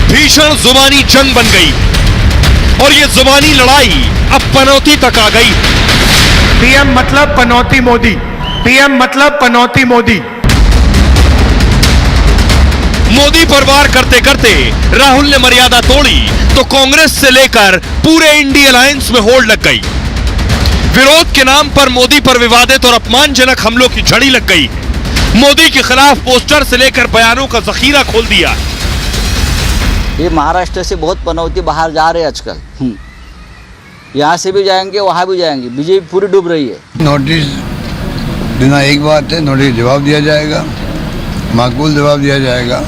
भीषण जुबानी जंग बन गई और ये जुबानी लड़ाई अब पनौती तक आ गई। पीएम मतलब पनौती मोदी, पीएम मतलब पनौती मोदी। मोदी पर वार करते करते राहुल ने मर्यादा तोड़ी तो कांग्रेस से लेकर पूरे इंडिया अलायंस में होड़ लग गई। विरोध के नाम पर मोदी पर विवादित और अपमानजनक हमलों की झड़ी लग गई। मोदी के खिलाफ पोस्टर से लेकर बयानों का जखीरा खोल दिया। ये महाराष्ट्र से बहुत पनौती बाहर जा रहे हैं आजकल। यहाँ से भी जाएंगे, वहाँ भी जाएंगे। बीजेपी पूरी डूब रही है। नोटिस देना एक बात है, नोटिस जवाब दिया जाएगा, माकूल जवाब दिया जाएगा।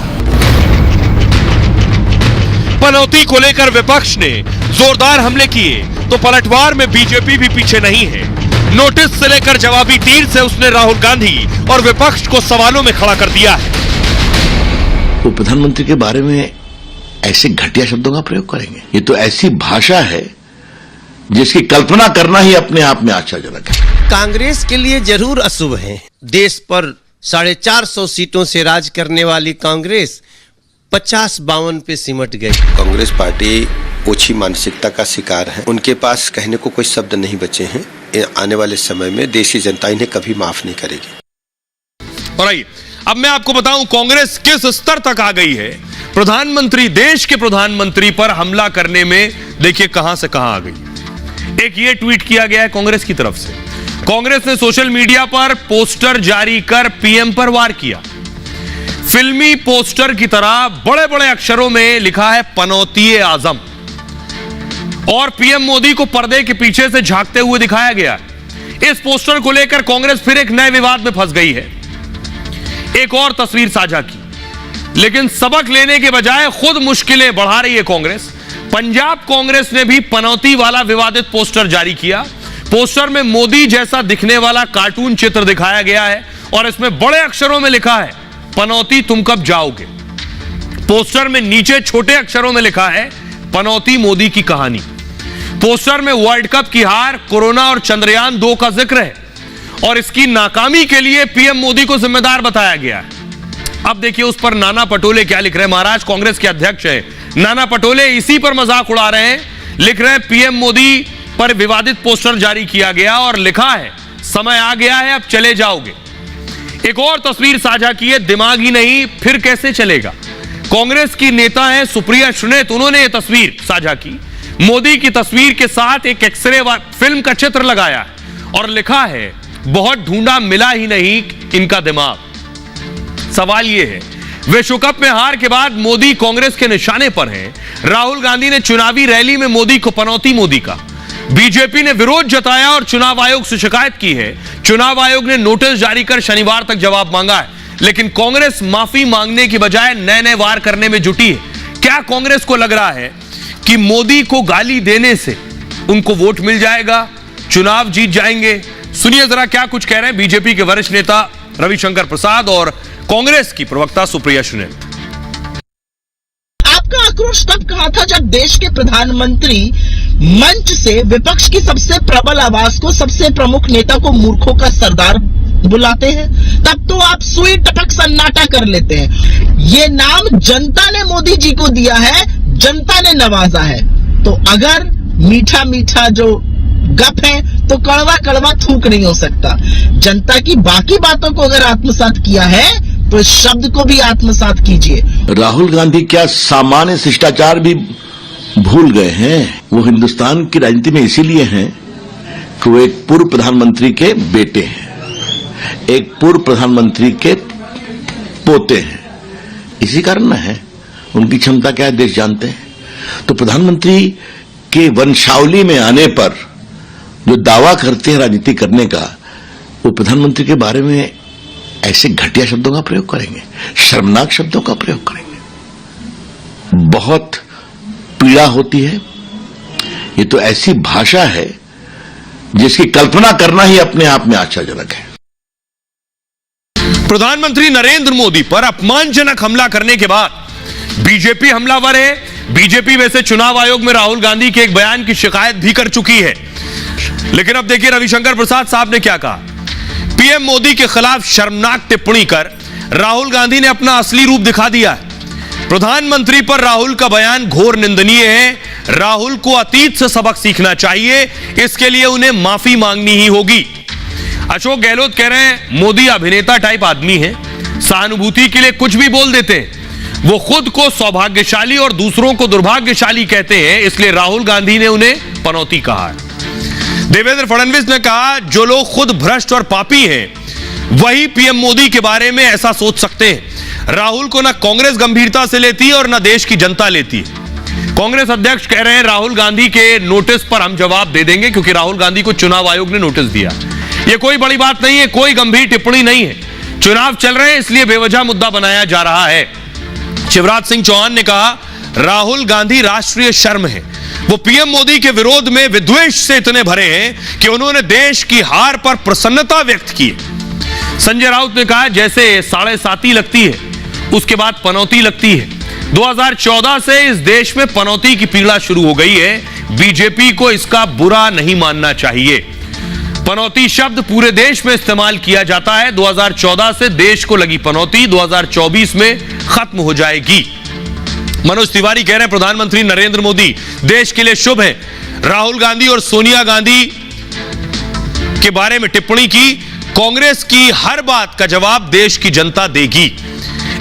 पनौती को लेकर विपक्ष ने जोरदार हमले किए तो पलटवार में बीजेपी भी पीछे नहीं है। नोटिस से लेकर जवाबी तीर से उसने राहुल गांधी और विपक्ष को सवालों में खड़ा कर दिया है। वो प्रधानमंत्री के बारे में ऐसे घटिया शब्दों का प्रयोग करेंगे? ये तो ऐसी भाषा है जिसकी कल्पना करना ही अपने आप में आश्चर्यजनक है। कांग्रेस के लिए जरूर अशुभ है। देश पर 450 सीटों से राज करने वाली कांग्रेस 50-52 पे सिमट गई। कांग्रेस पार्टी ओछी मानसिकता का शिकार है। उनके पास कहने को कोई शब्द नहीं बचे हैं। आने वाले समय में देश की जनता इन्हें कभी माफ नहीं करेगी। और आइए अब मैं आपको बताऊं कांग्रेस किस स्तर तक आ गई है। प्रधानमंत्री, देश के प्रधानमंत्री पर हमला करने में देखिए कहां से कहां आ गई। एक ये ट्वीट किया गया है कांग्रेस की तरफ से। कांग्रेस ने सोशल मीडिया पर पोस्टर जारी कर पीएम पर वार किया। फिल्मी पोस्टर की तरह बड़े बड़े अक्षरों में लिखा है पनौती आजम और पीएम मोदी को पर्दे के पीछे से झांकते हुए दिखाया गया। इस पोस्टर को लेकर कांग्रेस फिर एक नए विवाद में फंस गई है। एक और तस्वीर साझा की, लेकिन सबक लेने के बजाय खुद मुश्किलें बढ़ा रही है कांग्रेस। पंजाब कांग्रेस ने भी पनौती वाला विवादित पोस्टर जारी किया। पोस्टर में मोदी जैसा दिखने वाला कार्टून चित्र दिखाया गया है और इसमें बड़े अक्षरों में लिखा है पनौती तुम कब जाओगे। पोस्टर में नीचे छोटे अक्षरों में लिखा है पनौती मोदी की कहानी। पोस्टर में वर्ल्ड कप की हार, कोरोना और चंद्रयान 2 का जिक्र है और इसकी नाकामी के लिए पीएम मोदी को जिम्मेदार बताया गया है। अब देखिए उस पर नाना पटोले क्या लिख रहे हैं। महाराष्ट्र कांग्रेस के अध्यक्ष हैं नाना पटोले, इसी पर मजाक उड़ा रहे हैं। लिख रहे हैं पीएम मोदी पर विवादित पोस्टर जारी किया गया और लिखा है समय आ गया है अब चले जाओगे। एक और तस्वीर साझा की है, दिमाग ही नहीं फिर कैसे चलेगा। कांग्रेस की नेता हैं सुप्रिया सुले, उन्होंने यह तस्वीर साझा की। मोदी की तस्वीर के साथ एक एक्सरे फिल्म का चित्र लगाया है और लिखा है बहुत ढूंढा मिला ही नहीं इनका दिमाग। सवाल यह है विश्व कप में हार के बाद मोदी कांग्रेस के निशाने पर हैं। राहुल गांधी ने चुनावी रैली में मोदी को पनौती मोदी का। बीजेपी ने विरोध जताया और चुनाव आयोग से शिकायत की है। चुनाव आयोग ने नोटिस जारी कर शनिवार तक जवाब मांगा है, लेकिन कांग्रेस माफी मांगने की बजाय नए नए वार करने में जुटी है। क्या कांग्रेस को लग रहा है कि मोदी को गाली देने से उनको वोट मिल जाएगा, चुनाव जीत जाएंगे? सुनिए जरा क्या कुछ कह रहे हैं बीजेपी के वरिष्ठ नेता रविशंकर प्रसाद और कांग्रेस की प्रवक्ता सुप्रिया सुले। आपका आक्रोश तब कहां था जब देश के प्रधानमंत्री मंच से विपक्ष की सबसे प्रबल आवाज को, सबसे प्रमुख नेता को मूर्खों का सरदार बुलाते हैं। तब तो आप सुई टपक सन्नाटा कर लेते हैं। ये नाम जनता ने मोदी जी को दिया है, जनता ने नवाजा है। तो अगर मीठा मीठा जो गप है तो कड़वा कड़वा थूक नहीं हो सकता। जनता की बाकी बातों को अगर आत्मसात किया है तो इस शब्द को भी आत्मसात कीजिए। राहुल गांधी क्या सामान्य शिष्टाचार भी भूल गए हैं? वो हिंदुस्तान की राजनीति में इसीलिए हैं कि वो एक पूर्व प्रधानमंत्री के बेटे हैं, एक पूर्व प्रधानमंत्री के पोते हैं। इसी कारण न है, उनकी क्षमता क्या है देश जानते हैं। तो प्रधानमंत्री के वंशावली में आने पर जो दावा करते हैं राजनीति करने का, वो प्रधानमंत्री के बारे में ऐसे घटिया शब्दों का प्रयोग करेंगे, शर्मनाक शब्दों का प्रयोग करेंगे। बहुत पीड़ा होती है। ये तो ऐसी भाषा है जिसकी कल्पना करना ही अपने आप में आश्चर्यजनक है। प्रधानमंत्री नरेंद्र मोदी पर अपमानजनक हमला करने के बाद बीजेपी हमलावर है। बीजेपी वैसे चुनाव आयोग में राहुल गांधी के एक बयान की शिकायत भी कर चुकी है, लेकिन अब देखिए रविशंकर प्रसाद साहब ने क्या कहा। पीएम मोदी के खिलाफ शर्मनाक टिप्पणी कर राहुल गांधी ने अपना असली रूप दिखा दिया है। प्रधानमंत्री पर राहुल का बयान घोर निंदनीय है। राहुल को अतीत से सबक सीखना चाहिए, इसके लिए उन्हें माफी मांगनी ही होगी। अशोक गहलोत कह रहे हैं मोदी अभिनेता टाइप आदमी है, सहानुभूति के लिए कुछ भी बोल देते हैं। वो खुद को सौभाग्यशाली और दूसरों को दुर्भाग्यशाली कहते हैं, इसलिए राहुल गांधी ने उन्हें पनौती कहा है। देवेंद्र फडणवीस ने कहा जो लोग खुद भ्रष्ट और पापी हैं वही पीएम मोदी के बारे में ऐसा सोच सकते हैं। राहुल को ना कांग्रेस गंभीरता से लेती है और ना देश की जनता लेती है। कांग्रेस अध्यक्ष कह रहे हैं राहुल गांधी के नोटिस पर हम जवाब दे देंगे, क्योंकि राहुल गांधी को चुनाव आयोग ने नोटिस दिया। यह कोई बड़ी बात नहीं है, कोई गंभीर टिप्पणी नहीं है। चुनाव चल रहे हैं इसलिए बेवजह मुद्दा बनाया जा रहा है। शिवराज सिंह चौहान ने कहा राहुल गांधी राष्ट्रीय शर्म है। वो पीएम मोदी के विरोध में विद्वेष से इतने भरे हैं कि उन्होंने देश की हार पर प्रसन्नता व्यक्त की है। संजय राउत ने कहा जैसे 7.5 लगती है उसके बाद पनौती लगती है। 2014 से इस देश में पनौती की पीड़ा शुरू हो गई है। बीजेपी को इसका बुरा नहीं मानना चाहिए। पनौती शब्द पूरे देश में इस्तेमाल किया जाता है। 2014 से देश को लगी पनौती 2024 में खत्म हो जाएगी। मनोज तिवारी कह रहे हैं प्रधानमंत्री नरेंद्र मोदी देश के लिए शुभ है। राहुल गांधी और सोनिया गांधी के बारे में टिप्पणी की। कांग्रेस की हर बात का जवाब देश की जनता देगी।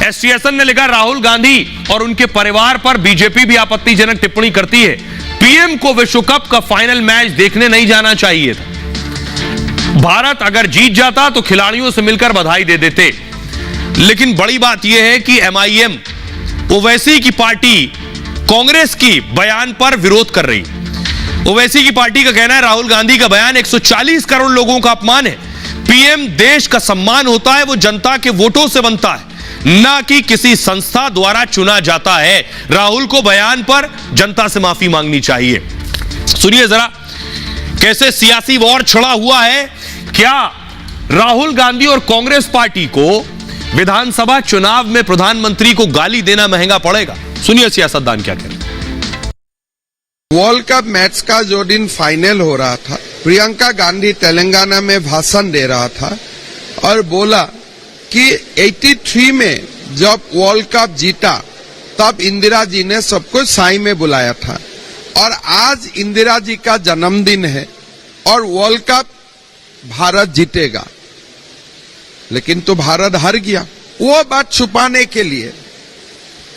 एसटीएसएन ने लिखा राहुल गांधी और उनके परिवार पर बीजेपी भी आपत्तिजनक टिप्पणी करती है। पीएम को विश्व कप का फाइनल मैच देखने नहीं जाना चाहिए था। भारत अगर जीत जाता तो खिलाड़ियों से मिलकर बधाई दे देते। लेकिन बड़ी बात यह है कि एमआईएम ओवैसी की पार्टी कांग्रेस की बयान पर विरोध कर रही। ओवैसी की पार्टी का कहना है राहुल गांधी का बयान 140 करोड़ लोगों का अपमान है। पीएम देश का सम्मान होता है, वो जनता के वोटों से बनता है, ना कि किसी संस्था द्वारा चुना जाता है। राहुल को बयान पर जनता से माफी मांगनी चाहिए। सुनिए जरा कैसे सियासी वॉर छिड़ा हुआ है। क्या राहुल गांधी और कांग्रेस पार्टी को विधानसभा चुनाव में प्रधानमंत्री को गाली देना महंगा पड़ेगा? सुनिए सियासतदान क्या कह रहे हैं। वर्ल्ड कप मैच का जो दिन फाइनल हो रहा था, प्रियंका गांधी तेलंगाना में भाषण दे रहा था और बोला कि 83 में जब वर्ल्ड कप जीता तब इंदिरा जी ने सबको साई में बुलाया था और आज इंदिरा जी का जन्मदिन है और वर्ल्ड कप भारत जीतेगा, लेकिन तो भारत हार गया। वो बात छुपाने के लिए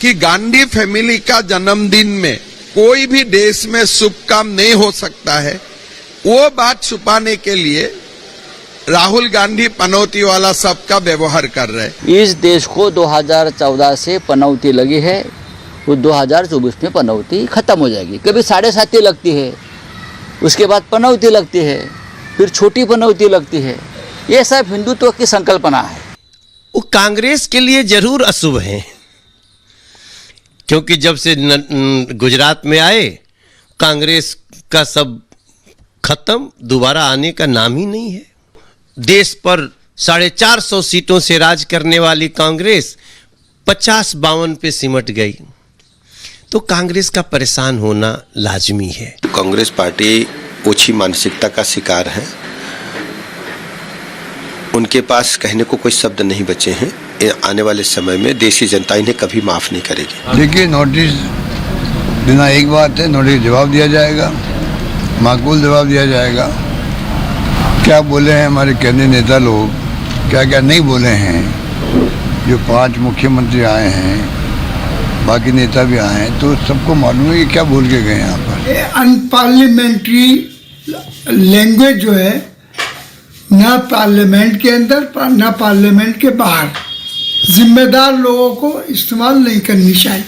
कि गांधी फैमिली का जन्मदिन में कोई भी देश में शुभ काम नहीं हो सकता है, वो बात छुपाने के लिए राहुल गांधी पनौती वाला सबका व्यवहार कर रहे हैं। इस देश को 2014 से पनौती लगी है, वो 2024 में पनौती खत्म हो जाएगी। कभी 7.5 लगती है, उसके बाद पनौती लगती है, फिर छोटी पनौती लगती है। ये सब हिंदुत्व की संकल्पना है। वो कांग्रेस के लिए जरूर अशुभ है, क्योंकि जब से गुजरात में आए कांग्रेस का सब खत्म, दोबारा आने का नाम ही नहीं है। देश पर 450 सीटों से राज करने वाली कांग्रेस 50-52 पे सिमट गई, तो कांग्रेस का परेशान होना लाजमी है। कांग्रेस पार्टी ओछी मानसिकता का शिकार है। उनके पास कहने को कोई शब्द नहीं बचे हैं। आने वाले समय में देशी जनता इन्हें कभी माफ नहीं करेगी। देखिए, नोटिस देना एक बात है, नोटिस जवाब दिया जाएगा, माकूल जवाब दिया जाएगा। क्या बोले हैं हमारे केंद्रीय नेता लोग, क्या क्या नहीं बोले हैं। जो 5 मुख्यमंत्री आए हैं, बाकी नेता भी आए हैं, तो सबको मालूम है कि क्या बोल के गए यहाँ पर। अनपार्लियामेंट्री लैंग्वेज जो है, ना पार्लियामेंट के अंदर ना पार्लियामेंट के बाहर, जिम्मेदार लोगों को इस्तेमाल नहीं करनी चाहिए।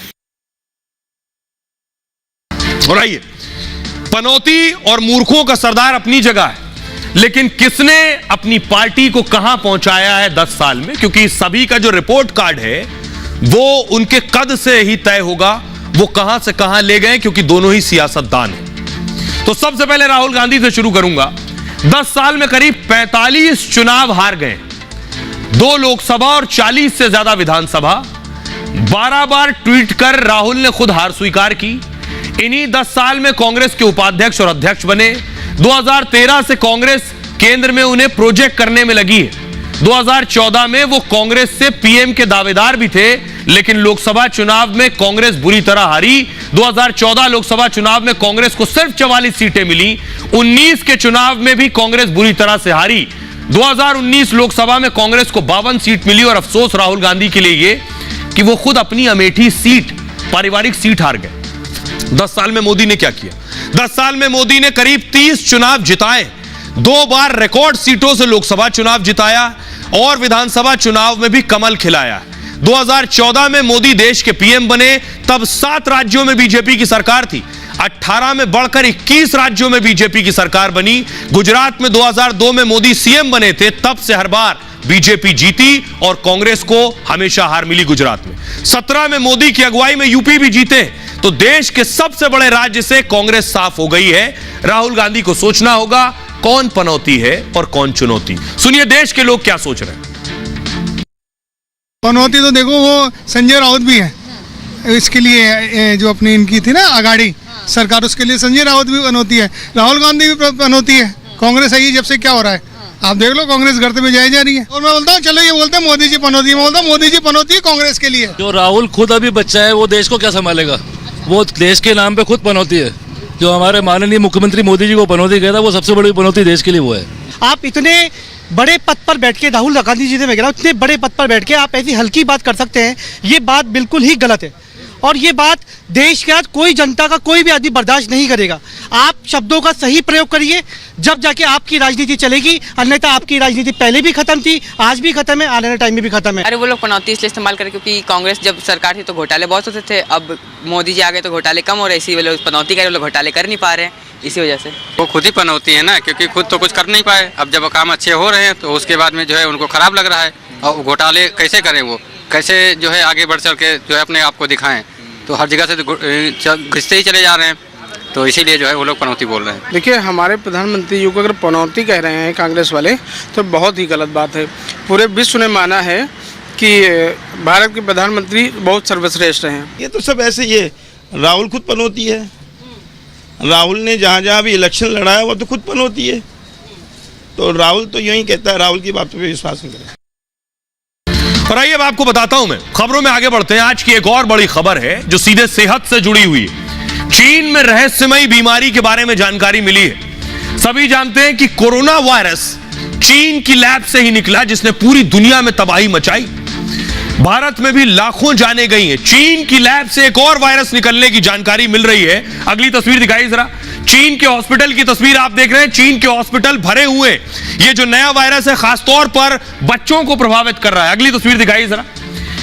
और आइए, पनौती और मूर्खों का सरदार अपनी जगह है, लेकिन किसने अपनी पार्टी को कहां पहुंचाया है 10 साल में, क्योंकि सभी का जो रिपोर्ट कार्ड है वो उनके कद से ही तय होगा वो कहां से कहां ले गए, क्योंकि दोनों ही सियासतदान हैं। तो सबसे पहले राहुल गांधी से शुरू करूंगा। 10 साल में करीब 45 चुनाव हार गए, 2 लोकसभा और 40 से ज्यादा विधानसभा। 12 बार ट्वीट कर राहुल ने खुद हार स्वीकार की। इन्हीं 10 साल में कांग्रेस के उपाध्यक्ष और अध्यक्ष बने। 2013 से कांग्रेस केंद्र में उन्हें प्रोजेक्ट करने में लगी है। 2014 में वो कांग्रेस से पीएम के दावेदार भी थे, लेकिन लोकसभा चुनाव में कांग्रेस बुरी तरह हारी। 2014 लोकसभा चुनाव में कांग्रेस को सिर्फ 44 सीटें मिली। 19 के चुनाव में भी कांग्रेस बुरी तरह से हारी। 2019 लोकसभा में कांग्रेस को 52 सीट मिली, और अफसोस राहुल गांधी के लिए ये कि वो खुद अपनी अमेठी सीट, पारिवारिक सीट हार गए। 10 साल में मोदी ने क्या किया? 10 साल में मोदी ने करीब 30 चुनाव जिताए, 2 बार रिकॉर्ड सीटों से लोकसभा चुनाव जिताया और विधानसभा चुनाव में भी कमल खिलाया। 2014 में मोदी देश के पीएम बने, तब 7 राज्यों में बीजेपी की सरकार थी। 18 में बढ़कर 21 राज्यों में बीजेपी की सरकार बनी। गुजरात में 2002 में मोदी सीएम बने थे, तब से हर बार बीजेपी जीती और कांग्रेस को हमेशा हार मिली गुजरात में। 17 में मोदी की अगुवाई में यूपी भी जीते, तो देश के सबसे बड़े राज्य से कांग्रेस साफ हो गई है। राहुल गांधी को सोचना होगा कौन पनौती है और कौन चुनौती। सुनिए देश के लोग क्या सोच रहे हैं। पनौती तो देखो वो संजय राउत भी है इसके लिए, जो अपनी इनकी थी ना आघाड़ी सरकार, उसके लिए संजय राउत भी पनौती है, राहुल गांधी भी पनौती है। कांग्रेस आई जब से क्या हो रहा है आप देख लो, कांग्रेस घर में जाए जा रही है। और मैं बोलता हूँ चलो ये बोलते हैं मोदी जी पनौती, मैं बोलता हूँ मोदी जी पनौती है कांग्रेस के लिए। जो राहुल खुद अभी बच्चा है वो देश को क्या संभालेगा, वो देश के नाम पे खुद पनौती है। जो हमारे माननीय मुख्यमंत्री मोदी जी को पनौती कहता है, वो सबसे बड़ी पनौती देश के लिए वो है। आप इतने बड़े पद पर बैठ के, राहुल गांधी जी ने वगैरह इतने बड़े पद पर बैठ के आप ऐसी हल्की बात कर सकते हैं, ये बात बिल्कुल ही गलत है। और ये बात देश के आज कोई जनता का कोई भी आदमी बर्दाश्त नहीं करेगा। आप शब्दों का सही प्रयोग करिए, जब जाके आपकी राजनीति चलेगी, अन्यथा आपकी राजनीति पहले भी खत्म थी, आज भी खत्म है, आने वाले टाइम में भी खत्म है। अरे वो लोग पनौती इसलिए इस्तेमाल करें क्योंकि कांग्रेस जब सरकार थी तो घोटाले बहुत होते थे, अब मोदी जी आ गए तो घोटाले कम हो रहे, इसी वजह पनौती कर, वो लोग घोटाले कर नहीं पा रहे हैं, इसी वजह से वो खुद ही पनौती है ना, क्योंकि खुद तो कुछ कर नहीं पाए। अब जब काम अच्छे हो रहे हैं तो उसके बाद में जो है उनको खराब लग रहा है, और घोटाले कैसे करें, वो कैसे जो है आगे बढ़ चल के जो है अपने आप को दिखाएं, तो हर जगह से घिसते ही चले जा रहे हैं, तो इसीलिए जो है वो लोग पनौती बोल रहे हैं। देखिए हमारे प्रधानमंत्री जी को अगर पनौती कह रहे हैं कांग्रेस वाले तो बहुत ही गलत बात है। पूरे विश्व ने माना है कि भारत के प्रधानमंत्री बहुत सर्वश्रेष्ठ हैं। ये तो सब ऐसे ही है। राहुल खुद पनौती है, राहुल ने जहाँ जहाँ भी इलेक्शन लड़ा है वो तो खुद पनौती है, तो राहुल तो यूँ ही कहता है, राहुल की बातों पे विश्वास नहीं करें। और आइए अब आपको बताता हूं मैं, खबरों में आगे बढ़ते हैं। आज की एक और बड़ी खबर है जो सीधे सेहत से जुड़ी हुई है। चीन में रहस्यमयी बीमारी के बारे में जानकारी मिली है। सभी जानते हैं कि कोरोना वायरस चीन की लैब से ही निकला, जिसने पूरी दुनिया में तबाही मचाई। भारत में भी लाखों जाने गई हैं। चीन की लैब से एक और वायरस निकलने की जानकारी मिल रही है। अगली तस्वीर दिखाई जरा, चीन के हॉस्पिटल की तस्वीर आप देख रहे हैं। चीन के हॉस्पिटल भरे हुए, ये जो नया वायरस है खासतौर पर बच्चों को प्रभावित कर रहा है। अगली तस्वीर दिखाई जरा,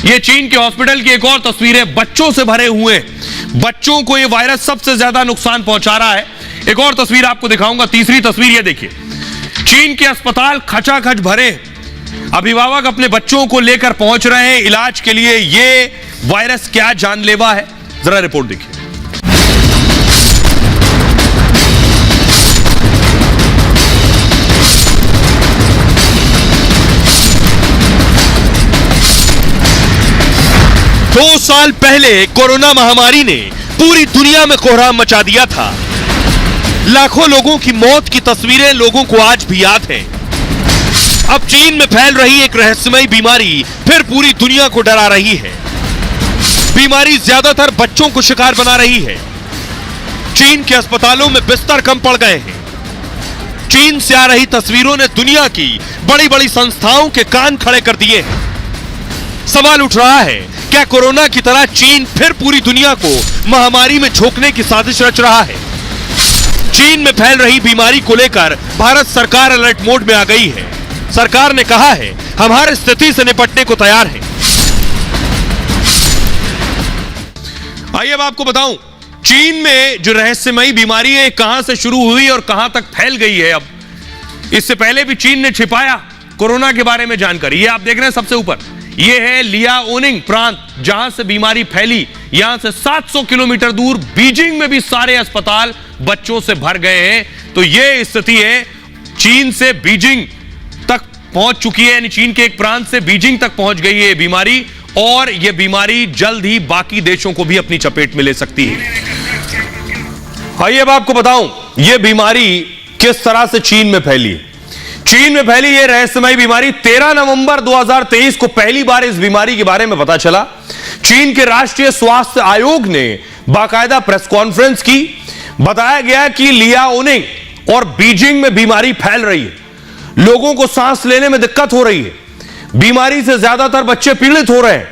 ये चीन के हॉस्पिटल की एक और तस्वीर है, बच्चों से भरे हुए। बच्चों को ये वायरस सबसे ज्यादा नुकसान पहुंचा रहा है। एक और तस्वीर आपको दिखाऊंगा, तीसरी तस्वीर ये देखिए, चीन के अस्पताल खचाखच भरे, अभिभावक अपने बच्चों को लेकर पहुंच रहे हैं इलाज के लिए। ये वायरस क्या जानलेवा है, जरा रिपोर्ट देखिए। 2 साल पहले कोरोना महामारी ने पूरी दुनिया में कोहराम मचा दिया था। लाखों लोगों की मौत की तस्वीरें लोगों को आज भी याद हैं। अब चीन में फैल रही एक रहस्यमयी बीमारी फिर पूरी दुनिया को डरा रही है। बीमारी ज्यादातर बच्चों को शिकार बना रही है। चीन के अस्पतालों में बिस्तर कम पड़ गए हैं। चीन से आ रही तस्वीरों ने दुनिया की बड़ी बड़ी संस्थाओं के कान खड़े कर दिए हैं। सवाल उठ रहा है, क्या कोरोना की तरह चीन फिर पूरी दुनिया को महामारी में झोंकने की साजिश रच रहा है? चीन में फैल रही बीमारी को लेकर भारत सरकार अलर्ट मोड में आ गई है। सरकार ने कहा है, हम हर स्थिति से निपटने को तैयार हैं। आइए अब आपको बताऊं, चीन में जो रहस्यमयी बीमारी है कहां से शुरू हुई और कहां तक फैल गई है। अब इससे पहले भी चीन ने छिपाया कोरोना के बारे में जानकारी। ये आप देख रहे हैं सबसे ऊपर, ये है लियाओनिंग प्रांत, जहां से बीमारी फैली। यहां से 700 किलोमीटर दूर बीजिंग में भी सारे अस्पताल बच्चों से भर गए हैं। तो ये स्थिति है, चीन से बीजिंग तक पहुंच चुकी है, यानी चीन के एक प्रांत से बीजिंग तक पहुंच गई है ये बीमारी, और यह बीमारी जल्द ही बाकी देशों को भी अपनी चपेट में ले सकती है। आइए अब आपको बताऊं यह बीमारी किस तरह से चीन में फैली। चीन में फैली यह रहस्यमयी बीमारी 13 नवंबर 2023 को पहली बार इस बीमारी के बारे में पता चला। चीन के राष्ट्रीय स्वास्थ्य आयोग ने बाकायदा प्रेस कॉन्फ्रेंस की। बताया गया कि लियाओनिंग और बीजिंग में बीमारी फैल रही है, लोगों को सांस लेने में दिक्कत हो रही है, बीमारी से ज्यादातर बच्चे पीड़ित हो रहे हैं।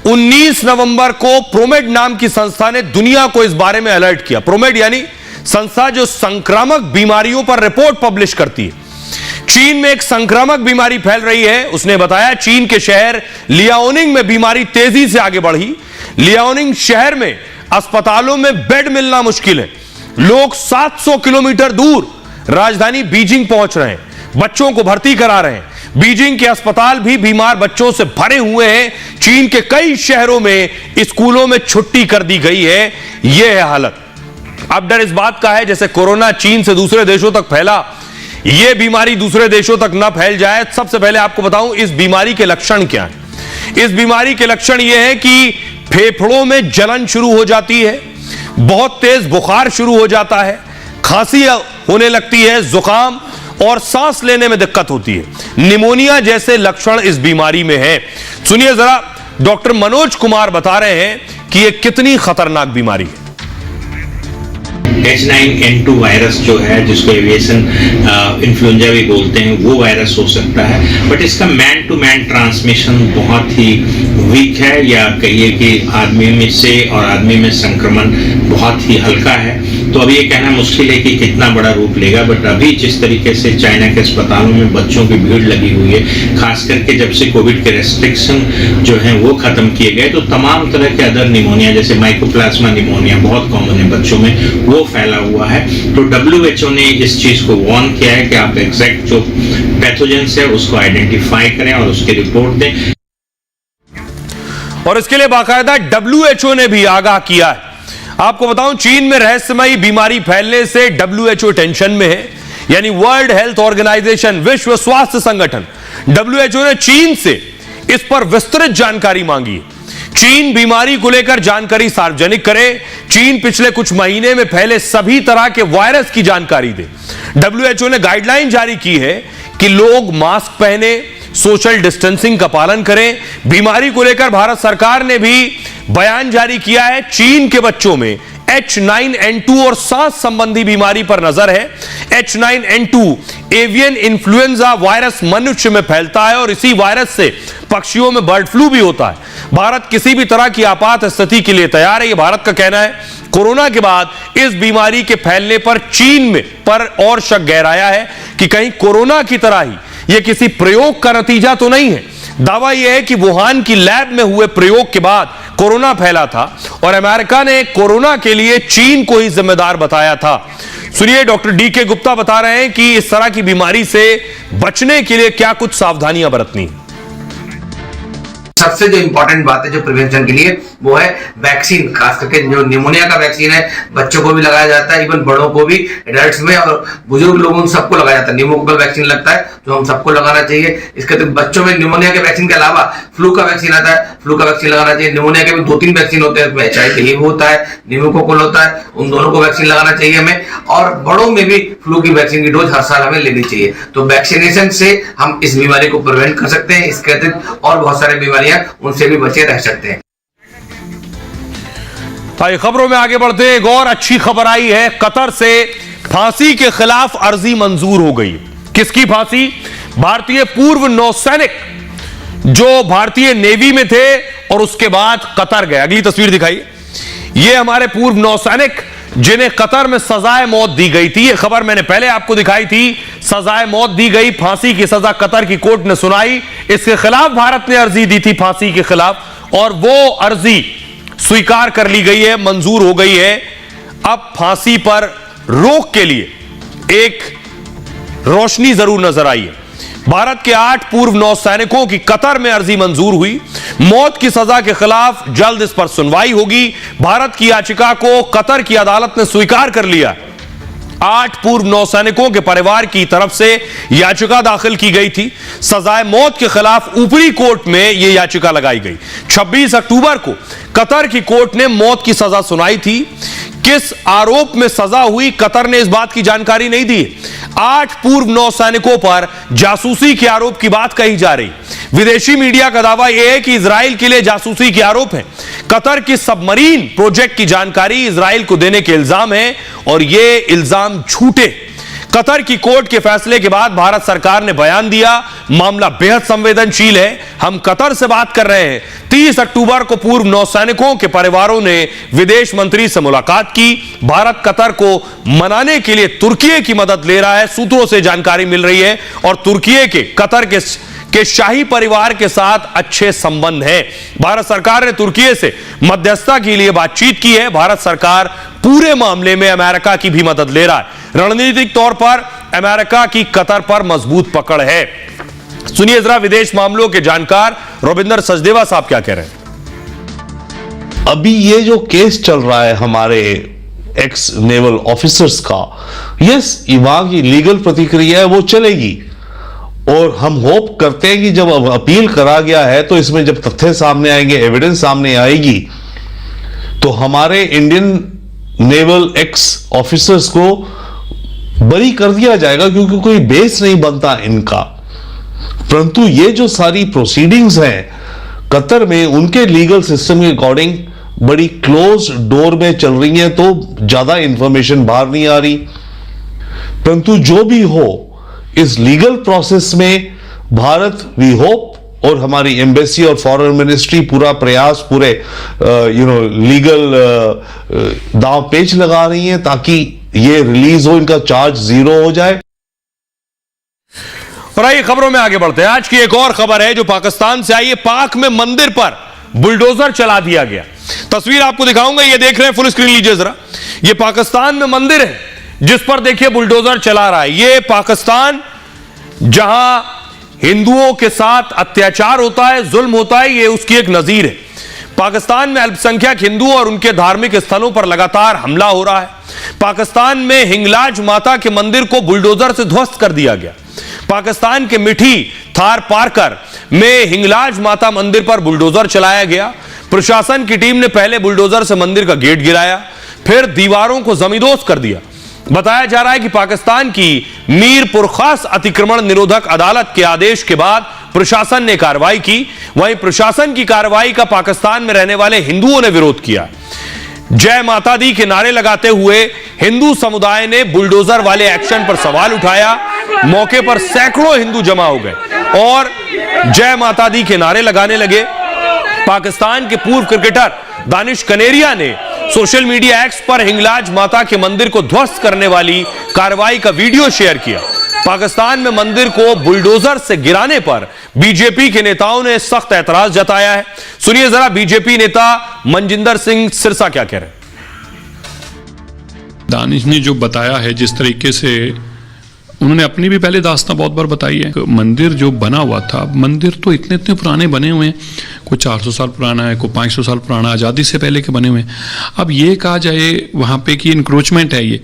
19 नवंबर को प्रोमेड नाम की संस्था ने दुनिया को इस बारे में अलर्ट किया। प्रोमेड यानी संस्था जो संक्रामक बीमारियों पर रिपोर्ट पब्लिश करती है। चीन में एक संक्रामक बीमारी फैल रही है। उसने बताया चीन के शहर लियाओनिंग में बीमारी तेजी से आगे बढ़ी। लियाओनिंग शहर में अस्पतालों में बेड मिलना मुश्किल है। लोग 700 किलोमीटर दूर राजधानी बीजिंग पहुंच रहे हैं, बच्चों को भर्ती करा रहे हैं। बीजिंग के अस्पताल भी बीमार बच्चों से भरे हुए हैं। चीन के कई शहरों में स्कूलों में छुट्टी कर दी गई है। यह है हालत। अब डर इस बात का है जैसे कोरोना चीन से दूसरे देशों तक फैला, यह बीमारी दूसरे देशों तक न फैल जाए। सबसे पहले आपको बताऊं इस बीमारी के लक्षण क्या हैं। इस बीमारी के लक्षण यह है कि फेफड़ों में जलन शुरू हो जाती है, बहुत तेज बुखार शुरू हो जाता है, खांसी होने लगती है, जुकाम और सांस लेने में दिक्कत होती है। निमोनिया जैसे लक्षण इस बीमारी में है। सुनिए जरा, डॉक्टर मनोज कुमार बता रहे हैं कि यह कितनी खतरनाक बीमारी है। H9N2 वायरस जो है, जिसको एविएशन इन्फ्लुएंजा भी बोलते हैं, वो वायरस हो सकता है, बट इसका मैन टू मैन ट्रांसमिशन बहुत ही वीक है, या कहिए कि आदमी में से और आदमी में संक्रमण बहुत ही हल्का है। तो अभी ये कहना मुश्किल है कि कितना बड़ा रूप लेगा, बट अभी जिस तरीके से चाइना के अस्पतालों में बच्चों की भीड़ लगी हुई है, खास करके जब से कोविड के रेस्ट्रिक्शन जो हैं वो खत्म किए गए, तो तमाम तरह के अदर निमोनिया जैसे माइकोप्लाज्मा निमोनिया बहुत कॉमन है बच्चों में, वो फैला हुआ है। तो WHO ने इस चीज को वार्न किया है कि आप एग्जैक्ट जो पैथोजेंस है उसको आइडेंटिफाई करें और उसकी रिपोर्ट दें। और इसके लिए बाकायदा WHO ने भी आगाह किया है। आपको बताऊं, चीन में रहस्यमयी बीमारी फैलने से WHO टेंशन में है, यानी वर्ल्ड हेल्थ ऑर्गेनाइजेशन, विश्व स्वास्थ्य संगठन WHO ने चीन से इस पर विस्तृत जानकारी मांगी है। चीन बीमारी को लेकर जानकारी सार्वजनिक करे। चीन पिछले कुछ महीने में फैले सभी तरह के वायरस की जानकारी दे। WHO ने गाइडलाइन जारी की है कि लोग मास्क पहने, सोशल डिस्टेंसिंग का पालन करें। बीमारी को लेकर भारत सरकार ने भी बयान जारी किया है। चीन के बच्चों में H9N2 और सांस संबंधी बीमारी पर नजर है। H9N2 एवियन इन्फ्लुएंजा वायरस मनुष्य में फैलता है और इसी वायरस से पक्षियों में बर्ड फ्लू भी होता है। भारत किसी भी तरह की आपात स्थिति के लिए तैयार है, यह भारत का कहना है। कोरोना के बाद इस बीमारी के फैलने पर चीन में पर और शक गहराया है कि कहीं कोरोना की तरह ही यह किसी प्रयोग का नतीजा तो नहीं है। दावा यह है कि वुहान की लैब में हुए प्रयोग के बाद कोरोना फैला था और अमेरिका ने कोरोना के लिए चीन को ही जिम्मेदार बताया था। सुनिए, डॉक्टर DK गुप्ता बता रहे हैं कि इस तरह की बीमारी से बचने के लिए क्या कुछ सावधानियां बरतनी है। सबसे जो इम्पोर्टेंट बात है जो प्रिवेंशन के लिए, वो है वैक्सीन। खास करके जो निमोनिया का वैक्सीन है, बच्चों को भी लगाया जाता है, इवन बड़ों को भी, एडल्ट्स में और बुजुर्ग लोगों को सबको लगाया जाता है। निमोकोकल वैक्सीन लगता है जो हम सबको लगाना चाहिए। इसके तो बच्चों में निमोनिया के वैक्सीन के अलावा फ्लू का वैक्सीन आता है, फ्लू का वैक्सीन लगाना चाहिए। निमोनिया के भी 2-3 वैक्सीन होते हैं, HIV होता है, निमोकोकल होता है, उन दोनों को वैक्सीन लगाना चाहिए हमें। और बड़ों में भी फ्लू की वैक्सीन की डोज हर साल हमें लेनी चाहिए। तो वैक्सीनेशन से हम इस बीमारी को प्रिवेंट कर सकते हैं। इसके अतिरिक्त और बहुत सारी बीमारियां, उनसे भी बचे रह सकते हैं। खबरों में आगे बढ़ते हैं। एक और अच्छी खबर आई है, कतर से फांसी के खिलाफ अर्जी मंजूर हो गई। किसकी फांसी? भारतीय पूर्व नौसैनिक जो भारतीय नेवी में थे और उसके बाद कतर गए। अगली तस्वीर दिखाइए। ये हमारे पूर्व नौसैनिक जिन्हें कतर में सजाए मौत दी गई थी। ये खबर मैंने पहले आपको दिखाई थी। सजाए मौत दी गई, फांसी की सजा कतर की कोर्ट ने सुनाई। इसके खिलाफ भारत ने अर्जी दी थी फांसी के खिलाफ और वो अर्जी स्वीकार कर ली गई है, मंजूर हो गई है। अब फांसी पर रोक के लिए एक रोशनी जरूर नजर आई है। भारत के 8 पूर्व नौसैनिकों की कतर में अर्जी मंजूर हुई। मौत की सजा के खिलाफ जल्द इस पर सुनवाई होगी। भारत की याचिका को कतर की अदालत ने स्वीकार कर लिया। 8 पूर्व नौसैनिकों के परिवार की तरफ से याचिका दाखिल की गई थी। सजाए मौत के खिलाफ ऊपरी कोर्ट में यह याचिका लगाई गई। 26 अक्टूबर को कतर की कोर्ट ने मौत की सजा सुनाई थी। किस आरोप में सजा हुई, कतर ने इस बात की जानकारी नहीं दी। 8 पूर्व नौसैनिकों पर जासूसी के आरोप की बात कही जा रही। विदेशी मीडिया का दावा यह है कि इजराइल के लिए जासूसी के आरोप है। कतर की सबमरीन प्रोजेक्ट की जानकारी इजराइल को देने के इल्जाम है और यह इल्जाम झूठे। कतर की कोर्ट के फैसले के बाद भारत सरकार ने बयान दिया, मामला बेहद संवेदनशील है, हम कतर से बात कर रहे हैं। 30 अक्टूबर को पूर्व नौसैनिकों के परिवारों ने विदेश मंत्री से मुलाकात की। भारत कतर को मनाने के लिए तुर्की की मदद ले रहा है, सूत्रों से जानकारी मिल रही है। और तुर्की के कतर के शाही परिवार के साथ अच्छे संबंध हैं। भारत सरकार ने तुर्की से मध्यस्थता के लिए बातचीत की है। भारत सरकार पूरे मामले में अमेरिका की भी मदद ले रहा है। रणनीतिक तौर पर अमेरिका की कतर पर मजबूत पकड़ है। सुनिए जरा विदेश मामलों के जानकार रविंदर सचदेवा साहब क्या कह रहे हैं। अभी ये जो केस चल रहा है हमारे एक्स नेवल ऑफिसर्स का, यस वहां की लीगल प्रतिक्रिया है वो चलेगी, और हम होप करते हैं कि जब अब अपील करा गया है तो इसमें जब तथ्य सामने आएंगे, एविडेंस सामने आएगी, तो हमारे इंडियन नेवल एक्स ऑफिसर्स को बरी कर दिया जाएगा, क्योंकि कोई बेस नहीं बनता इनका। परंतु ये जो सारी प्रोसीडिंग्स हैं कतर में, उनके लीगल सिस्टम के अकॉर्डिंग बड़ी क्लोज डोर में चल रही हैं, तो ज्यादा इंफॉर्मेशन बाहर नहीं आ रही। परंतु जो भी हो, इस लीगल प्रोसेस में भारत वी होप और हमारी एम्बेसी और फॉरेन मिनिस्ट्री पूरा प्रयास, पूरे लीगल दांव पेच लगा रही हैं ताकि ये रिलीज हो, इनका चार्ज 0 हो जाए। और आइए खबरों में आगे बढ़ते हैं। आज की एक और खबर है जो पाकिस्तान से आई है। पाक में मंदिर पर बुलडोजर चला दिया गया। तस्वीर आपको दिखाऊंगा, ये देख रहे हैं, फुल स्क्रीन लीजिए जरा। ये पाकिस्तान में मंदिर है जिस पर देखिए बुलडोजर चला रहा है। ये पाकिस्तान जहां हिंदुओं के साथ अत्याचार होता है, जुल्म होता है, ये उसकी एक नजीर है। पाकिस्तान में अल्पसंख्यक हिंदू और उनके धार्मिक स्थलों पर लगातार हमला हो रहा है। पाकिस्तान में हिंगलाज माता के मंदिर को बुलडोजर से ध्वस्त कर दिया गया। पाकिस्तान के मिठी थार पारकर में हिंगलाज माता मंदिर पर बुलडोजर चलाया गया। प्रशासन की टीम ने पहले बुलडोजर से मंदिर का गेट गिराया, फिर दीवारों को जमींदोज कर दिया। बताया जा रहा है कि पाकिस्तान की मीरपुर खास अतिक्रमण निरोधक अदालत के आदेश के बाद प्रशासन ने कार्रवाई की। वहीं प्रशासन की कार्रवाई का पाकिस्तान में रहने वाले हिंदुओं ने विरोध किया। जय माता दी के नारे लगाते हुए हिंदू समुदाय ने बुलडोजर वाले एक्शन पर सवाल उठाया। मौके पर सैकड़ों हिंदू जमा हो गए और जय माता दी के नारे लगाने लगे। पाकिस्तान के पूर्व क्रिकेटर दानिश कनेरिया ने सोशल मीडिया एक्स पर हिंगलाज माता के मंदिर को ध्वस्त करने वाली कार्रवाई का वीडियो शेयर किया। पाकिस्तान में मंदिर को बुलडोजर से गिराने पर बीजेपी के नेताओं ने सख्त ऐतराज जताया है। सुनिए जरा बीजेपी नेता मनजिंदर सिंह सिरसा क्या कह रहे हैं। दानिश ने जो बताया है, जिस तरीके से उन्होंने अपनी भी पहले दास्तां बहुत बार बताई है। मंदिर जो बना हुआ था, मंदिर तो इतने पुराने बने हुए हैं, कोई 400 साल पुराना है, कोई 500 साल पुराना, आज़ादी से पहले के बने हुए हैं। अब ये कहा जाए वहाँ पे कि इंक्रोचमेंट है ये,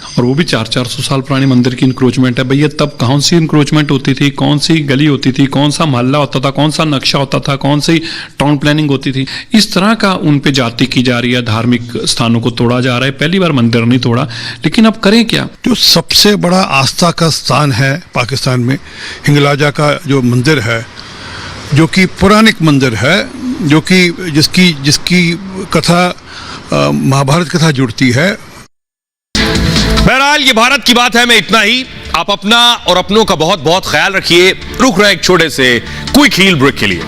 और वो भी 400 साल पुराने मंदिर की इंक्रोचमेंट है। भैया तब कौन सी इंक्रोचमेंट होती थी, कौन सी गली होती थी, कौन सा मोहल्ला होता था, कौन सा नक्शा होता था, कौन सी टाउन प्लानिंग होती थी। इस तरह का उन पे जाति की जा रही है, धार्मिक स्थानों को तोड़ा जा रहा है। पहली बार मंदिर नहीं तोड़ा, लेकिन अब करें क्या। जो सबसे बड़ा आस्था का स्थान है पाकिस्तान में, हिंगलाजा का जो मंदिर है, जो कि पौराणिक मंदिर है, जो कि जिसकी कथा महाभारत कथा जुड़ती है। बहरहाल ये भारत की बात है में इतना ही। आप अपना और अपनों का बहुत बहुत ख्याल रखिए। रुक रहे एक छोटे से क्विक हील ब्रेक के लिए।